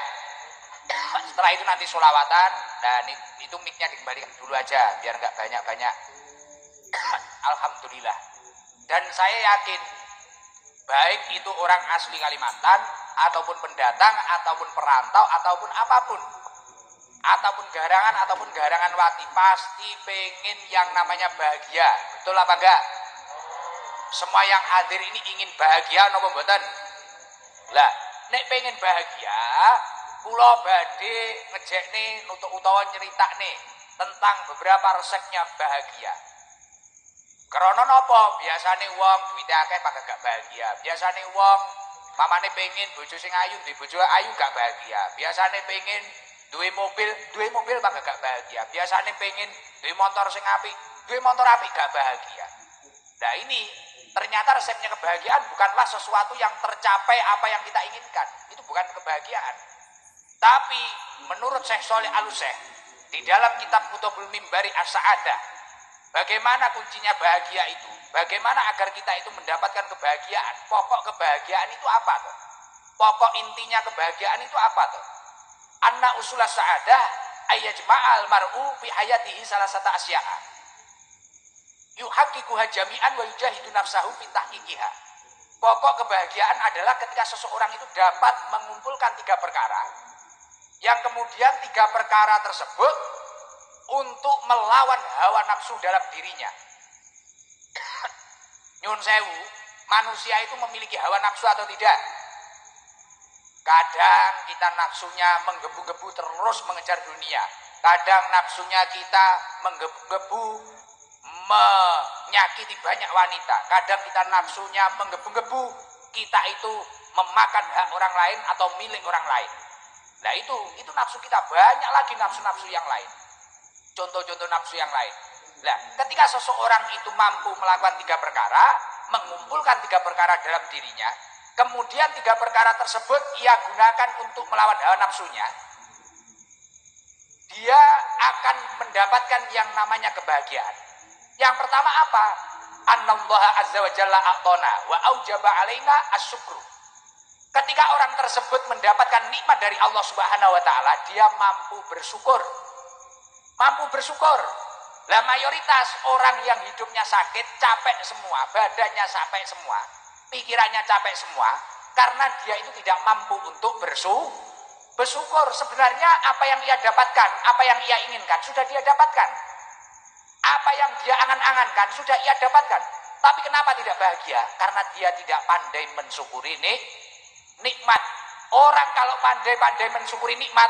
Setelah itu nanti sholawatan dan itu mic-nya dikembalikan dulu aja biar nggak banyak-banyak. Alhamdulillah. Dan saya yakin baik itu orang asli Kalimantan ataupun pendatang ataupun perantau ataupun apapun ataupun garangan wati pasti pengen yang namanya bahagia. Betul apa enggak? Semua yang hadir ini ingin bahagia napa mboten? Lah, nek pengen bahagia, kula badhe ngejekne utawa nyeritakne tentang beberapa resepnya bahagia. Karena napa? Biasane wong duwite akeh pak gak bahagia. Biasane wong mamane pengen bojo sing ayu, duwe bojo ayu gak bahagia. Biasane pengen duwe mobil pak gak bahagia. Biasane pengen duwe motor sing apik, duwe motor apik gak bahagia. Nah ini ternyata resepnya kebahagiaan bukanlah sesuatu yang tercapai apa yang kita inginkan. Itu bukan kebahagiaan. Tapi menurut Syekh Sholeh Al-Syekh di dalam kitab Kutubul Mimbari As-Sa'adah, bagaimana kuncinya bahagia itu? Bagaimana agar kita itu mendapatkan kebahagiaan? Pokok kebahagiaan itu apa tuh? Pokok intinya kebahagiaan itu apa tuh? Anna usulah sa'adah ayyajma'al mar'u fi hayatihi salah satu asya'a. Yuhaqqiquha jami'an wa yujahidu nafsahu fi tahqiqiha. Pokok kebahagiaan adalah ketika seseorang itu dapat mengumpulkan 3 perkara yang kemudian 3 perkara tersebut untuk melawan hawa nafsu dalam dirinya. Nyun sewu, manusia itu memiliki hawa nafsu atau tidak? Kadang kita nafsunya menggebu-gebu terus mengejar dunia. Kadang nafsunya kita menggebu-gebu menyakiti banyak wanita. Kadang kita nafsunya menggebu-gebu kita itu memakan hak orang lain atau milik orang lain. Nah itu nafsu kita. Banyak lagi nafsu-nafsu yang lain. Contoh-contoh nafsu yang lain. Nah, ketika seseorang itu mampu melakukan 3 perkara, mengumpulkan 3 perkara dalam dirinya, kemudian 3 perkara tersebut ia gunakan untuk melawan hawa nafsunya, dia akan mendapatkan yang namanya kebahagiaan. Yang pertama apa? Annallaha azza wa jalla a'tona wa aujaba alaina asyukru. Ketika orang tersebut mendapatkan nikmat dari Allah Subhanahu wa taala, dia mampu bersyukur. Mampu bersyukur. Lah mayoritas orang yang hidupnya sakit, capek semua, badannya capek semua, pikirannya capek semua, karena dia itu tidak mampu untuk bersyukur. Sebenarnya apa yang ia dapatkan, apa yang ia inginkan, sudah dia dapatkan. Apa yang dia angan-angankan, sudah ia dapatkan. Tapi kenapa tidak bahagia? Karena dia tidak pandai mensyukuri nikmat. Orang kalau pandai-pandai mensyukuri nikmat,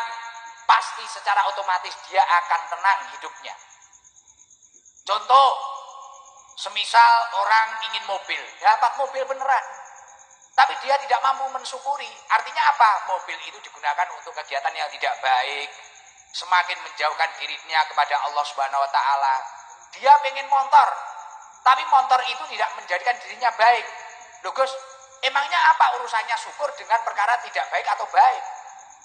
pasti secara otomatis dia akan tenang hidupnya. Contoh, semisal orang ingin mobil, dapat mobil beneran. Tapi dia tidak mampu mensyukuri. Artinya apa? Mobil itu digunakan untuk kegiatan yang tidak baik. Semakin menjauhkan dirinya kepada Allah Subhanahu wa taala. Dia pengen motor, tapi motor itu tidak menjadikan dirinya baik. Loh Gus, emangnya apa urusannya syukur dengan perkara tidak baik atau baik?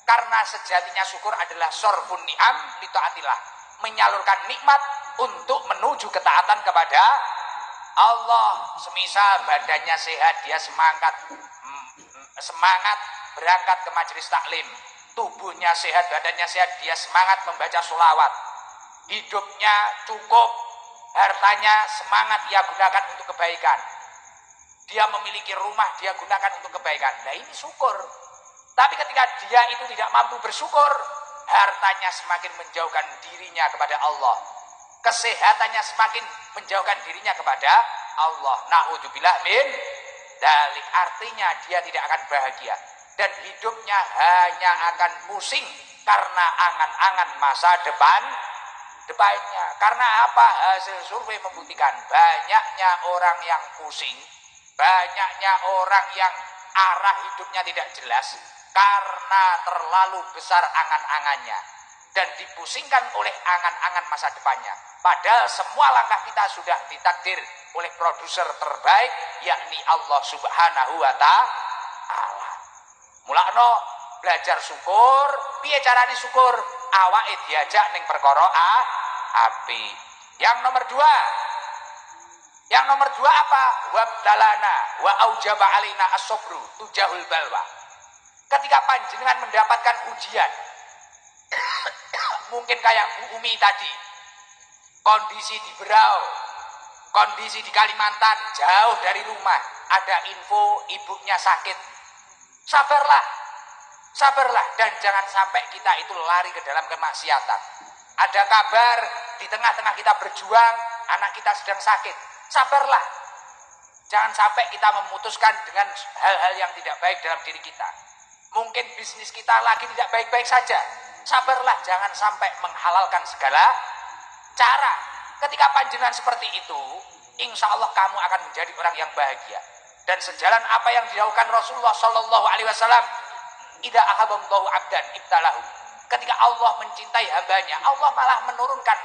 Karena sejatinya syukur adalah sorfun ni'am li taatillah, menyalurkan nikmat untuk menuju ketaatan kepada Allah. Semisal badannya sehat, dia semangat berangkat ke majelis taklim. Tubuhnya sehat, badannya sehat, dia semangat membaca sholawat. Hidupnya cukup, hartanya semangat ia gunakan untuk kebaikan. Dia memiliki rumah, dia gunakan untuk kebaikan. Nah ini syukur. Tapi ketika dia itu tidak mampu bersyukur, hartanya semakin menjauhkan dirinya kepada Allah. Kesehatannya semakin menjauhkan dirinya kepada Allah. Na'udzubillah min dalik. Artinya dia tidak akan bahagia. Dan hidupnya hanya akan pusing karena angan-angan masa depannya. Karena apa? Hasil survei membuktikan banyaknya orang yang pusing, banyaknya orang yang arah hidupnya tidak jelas karena terlalu besar angan-angannya dan dipusingkan oleh angan-angan masa depannya. Padahal semua langkah kita sudah ditakdir oleh produser terbaik, yakni Allah Subhanahu wa Ta'ala. Mulakno belajar syukur, piye carane syukur? Awake diajak ning perkara api. Yang nomor dua apa? Wabtalana wa aujaba alina as-sabru tujahul balwa. Ketika panjenengan mendapatkan ujian, mungkin kayak Bu Umi tadi, kondisi di Berau, kondisi di Kalimantan, jauh dari rumah, ada info ibunya sakit. Sabarlah, dan jangan sampai kita itu lari ke dalam kemaksiatan. Ada kabar di tengah-tengah kita berjuang, anak kita sedang sakit. Sabarlah. Jangan sampai kita memutuskan dengan hal-hal yang tidak baik dalam diri kita. Mungkin bisnis kita lagi tidak baik-baik saja. Sabarlah, jangan sampai menghalalkan segala cara. Ketika panjenengan seperti itu, insya Allah kamu akan menjadi orang yang bahagia. Dan sejalan apa yang dilakukan Rasulullah Shallallahu Alaihi Wasallam, idza ahabballahu abdan ibtalahu. Ketika Allah mencintai hambanya, Allah malah menurunkan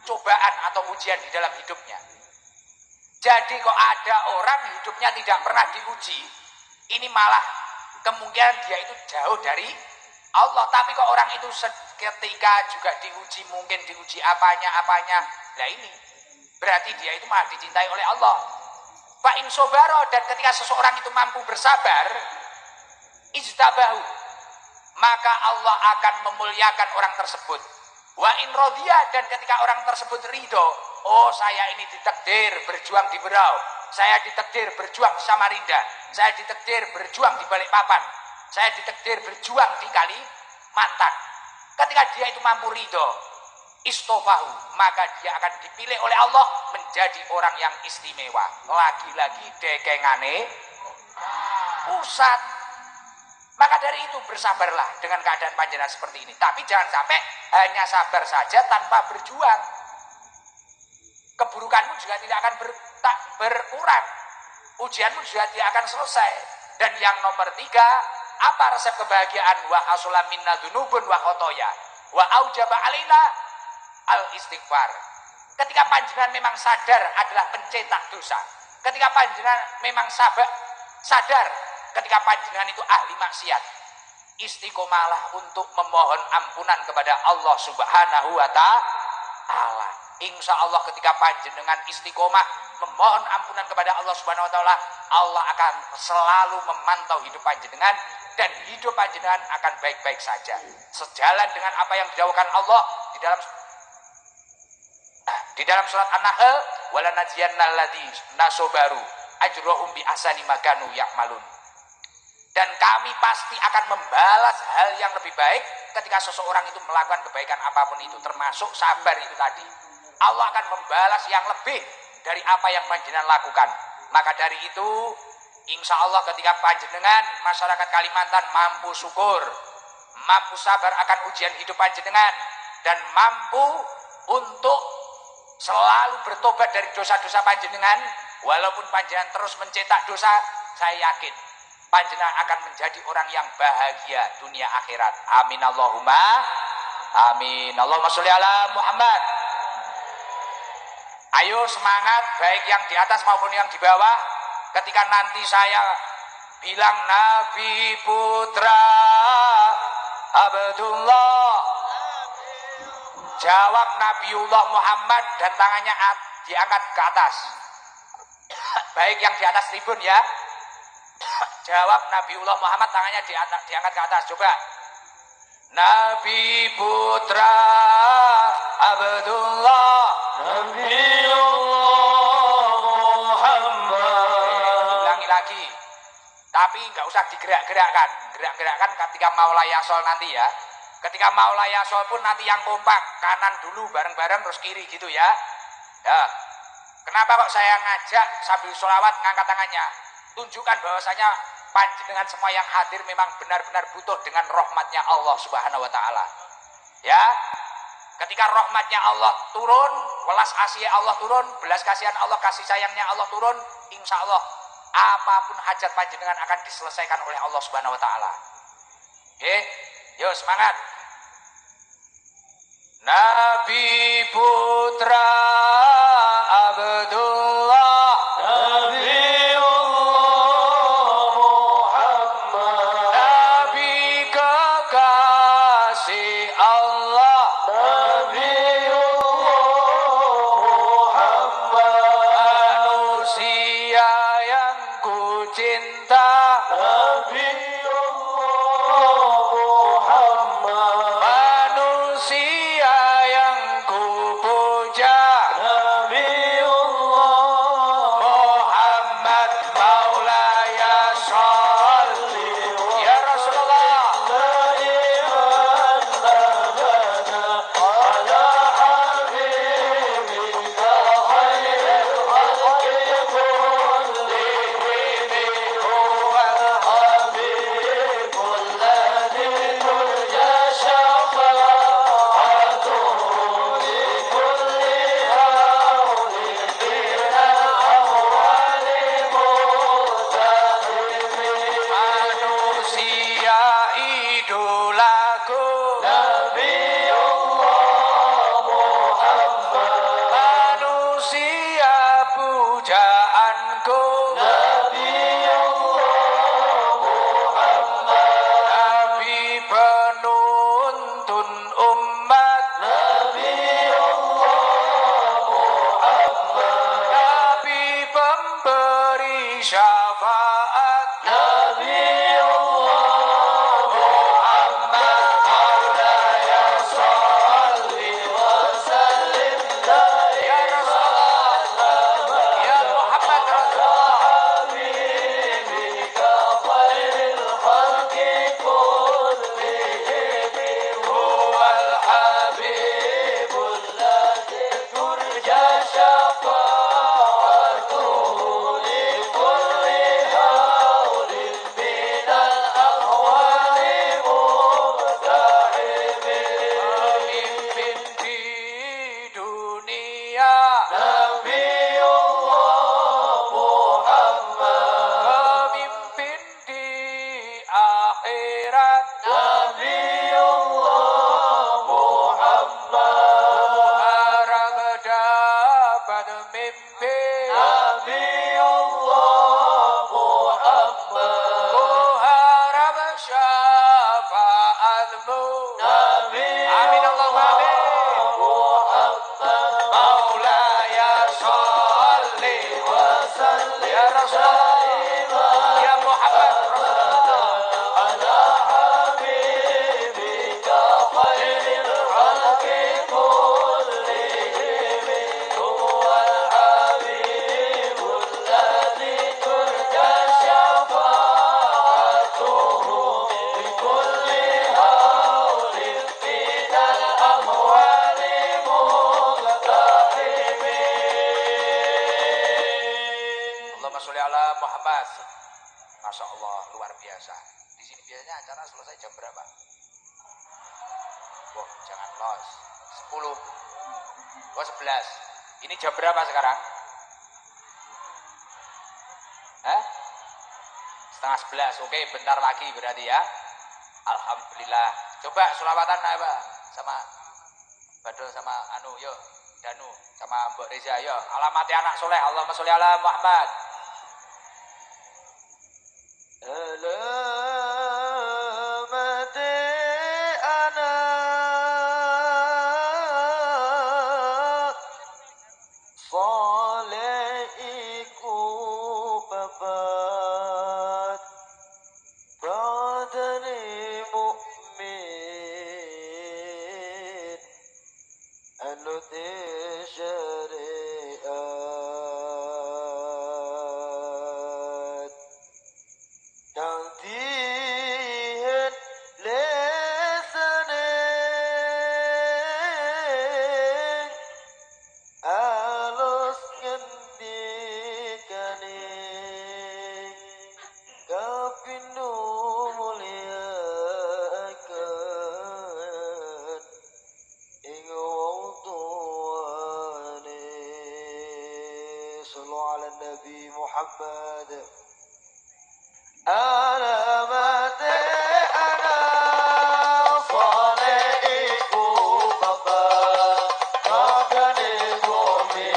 cobaan atau ujian di dalam hidupnya. Jadi kok ada orang hidupnya tidak pernah diuji, ini malah kemungkinan dia itu jauh dari Allah. Tapi kok orang itu ketika juga diuji, mungkin diuji apanya, nah ini berarti dia itu malah dicintai oleh Allah. Fa in sobaro, dan ketika seseorang itu mampu bersabar, ijtabahu, maka Allah akan memuliakan orang tersebut. Wa in rodiya, dan ketika orang tersebut ridho, oh saya ini ditakdir berjuang di Berau, saya ditakdir berjuang di Samarinda, saya ditakdir berjuang di Balikpapan, saya ditakdir berjuang di Kalimantan. Ketika dia itu mampu ridho, istofahu, maka dia akan dipilih oleh Allah menjadi orang yang istimewa. Lagi-lagi dekengane pusat. Maka dari itu bersabarlah dengan keadaan panjenengan seperti ini. Tapi jangan sampai hanya sabar saja tanpa berjuang. Keburukanmu juga tidak akan berkurang. Ujianmu juga tidak akan selesai. Dan yang nomor 3, apa resep kebahagiaan? Wa hasula minna dzunubun wa khotoya wa aujaba alina al istighfar. Ketika panjenengan memang sadar adalah pencetak dosa, ketika panjenengan memang sadar ketika panjenengan itu ahli maksiat, istiqomalah untuk memohon ampunan kepada Allah Subhanahu wa Ta'ala. Insya Allah ketika panjenengan istiqomah memohon ampunan kepada Allah Subhanahu wa Ta'ala, Allah akan selalu memantau hidup panjenengan dan hidup panjenengan akan baik-baik saja. Sejalan dengan apa yang dilakukan Allah di dalam surat An-Nahl, wala najziyannal ladzina sabaru ajrahum bi ahsani ma kanu ya'malun. Dan kami pasti akan membalas hal yang lebih baik ketika seseorang itu melakukan kebaikan apapun itu, termasuk sabar itu tadi. Allah akan membalas yang lebih dari apa yang panjenengan lakukan. Maka dari itu, insya Allah ketika panjenengan masyarakat Kalimantan mampu syukur, mampu sabar akan ujian hidup panjenengan, dan mampu untuk selalu bertobat dari dosa-dosa panjenengan, walaupun panjenengan terus mencetak dosa, saya yakin panjenengan akan menjadi orang yang bahagia dunia akhirat. Amin Allahumma amin. Allahumma sholli ala Muhammad. Ayo semangat, baik yang di atas maupun yang di bawah. Ketika nanti saya bilang Nabi Putra Abdullah, jawab Nabiullah Muhammad dan tangannya diangkat ke atas. Baik yang di atas tribun ya. Jawab Nabiullah Muhammad, tangannya diangkat ke atas. Coba. Nabi Putra Abdullah Nabiullah Muhammad. Ulangi lagi. Tapi nggak usah digerak-gerakkan. Gerak-gerakkan ketika mau layasol nanti ya. Ketika mau layasol pun nanti yang kompak. Kanan dulu bareng-bareng terus kiri gitu ya. Ya. Kenapa kok saya ngajak sambil sholawat ngangkat tangannya? Tunjukkan bahwasanya panjenengan semua yang hadir memang benar-benar butuh dengan rahmatnya Allah Subhanahu wa Ta'ala. Ya, ketika rahmatnya Allah turun, welas asih Allah turun, belas kasihan Allah, kasih sayangnya Allah turun, insya Allah apapun hajat panjenengan akan diselesaikan oleh Allah Subhanahu wa taala. Nggih, yo semangat. Nabi putra Abdullah, Nabiullah Muhammad, Nabi kekasih Allah, Nabiullah Muhammad, manusia yang ku cinta, Nabiullah Muhammad, manusia yang ku puja, Nabiullah Muhammad, Maulaya sholli ya Rasulullah ala habibika khairil khalqi kullihim huwal habibul ladzi turja syafa'atuhu li kulli hawlin minal ahwali muhtadimin. Manusia idolaku, Nabiullah Muhammad, manusia pujaanku, Nabiullah Muhammad, Nabi penuntun umat, Nabiullah Muhammad, Nabi pemberi syafaat, Nabiullah Muhammad, Maulaya sholli wa sallim ya Rasulullah ya Muhammad Rasulullah habibika khairil khalqi kullihim huwal habibul ladzi turja syafa'atuhu li kulli hawlin minal ahwali muhtahimin. Pemimpin di dunia, Nabiullah Muhammad, pemimpin di akhirat, Nabiullah Muhammad, harap dapat mimpi, Nabiullah Muhammad, ku harap syafaatmu, amin Allahumma amin. Maulaya sholli wa sallim ya Rasulullah ya Muhammad Rasulullah ala habibika khairil khalqi kullihim huwal habibul ladzi turja syafa'atuhu li kulli hawlin minal ahwali muhtahimin. Allahumma sholli ala Muhammad. Masya Allah, luar biasa. Di sini biasanya acara selesai jam berapa? Wah, jangan los. 10. Wah, 11. Ini jam berapa sekarang? Hah? Setengah 11. Oke, bentar lagi berarti ya. Alhamdulillah. Coba selawatan apa? Sama Badul sama anu, yuk. Danu sama Mbak Reza, yuk. Alamatnya anak soleh. Allahumma sholli ala Muhammad. Alamati anak soleh iku babat badani mukmin anut syariat dan tihen lesane alus ngendikane kapindo muliakan ing wong tuane على النبي محمد أنا متى أنا صالحكم بابا كان قومي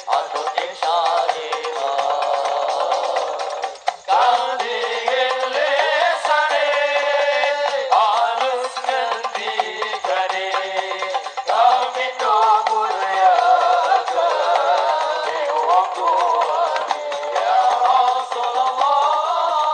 أنو إشاري كان لساني أنس نبي كري كامي نور يا كري وقوة يا رسول الله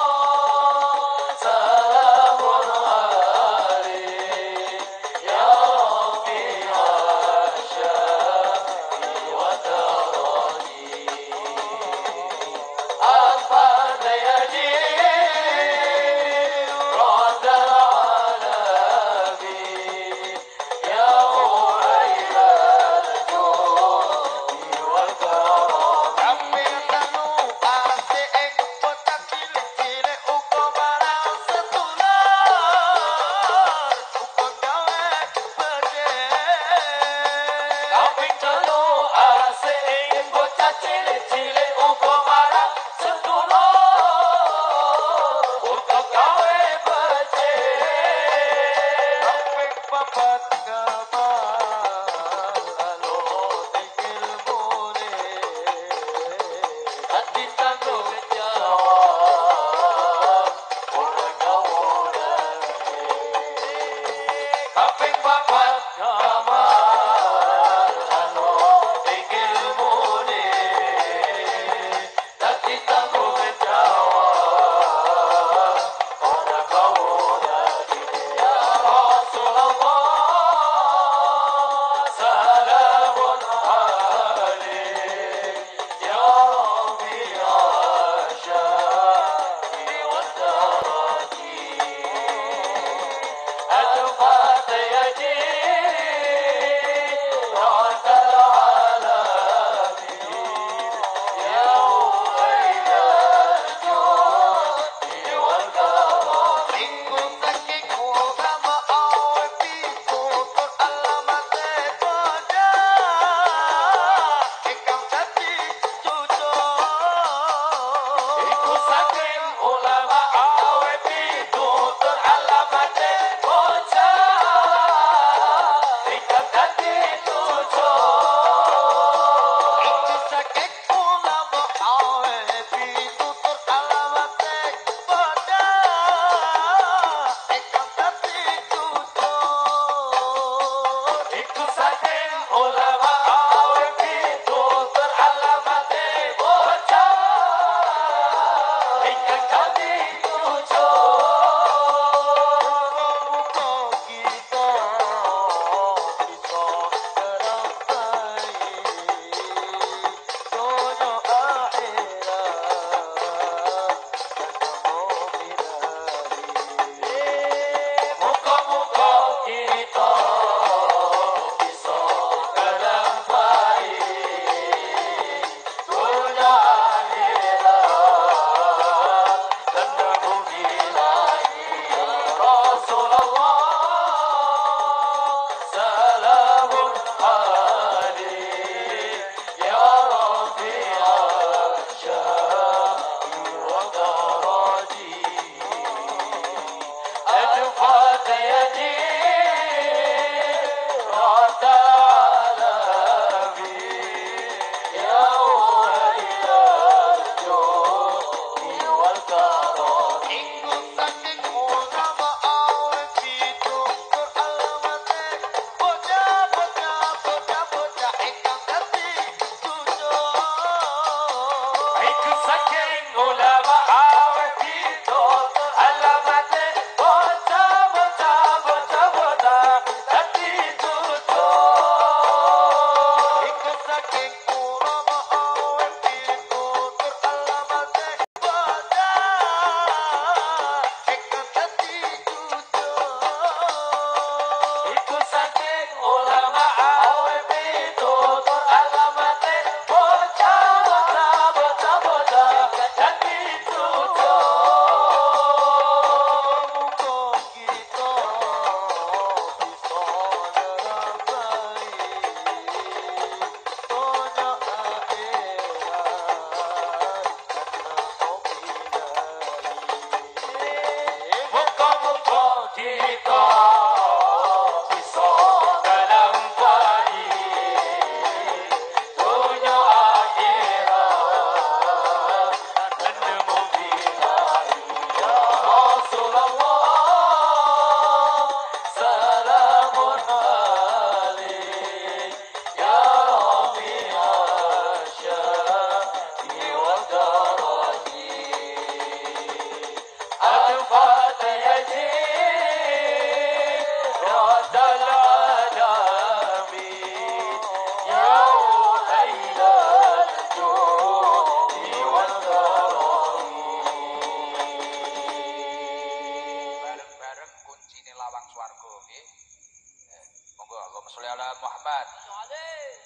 Muhammad.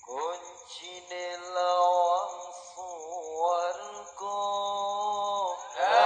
Kuncine lawang suwarga. La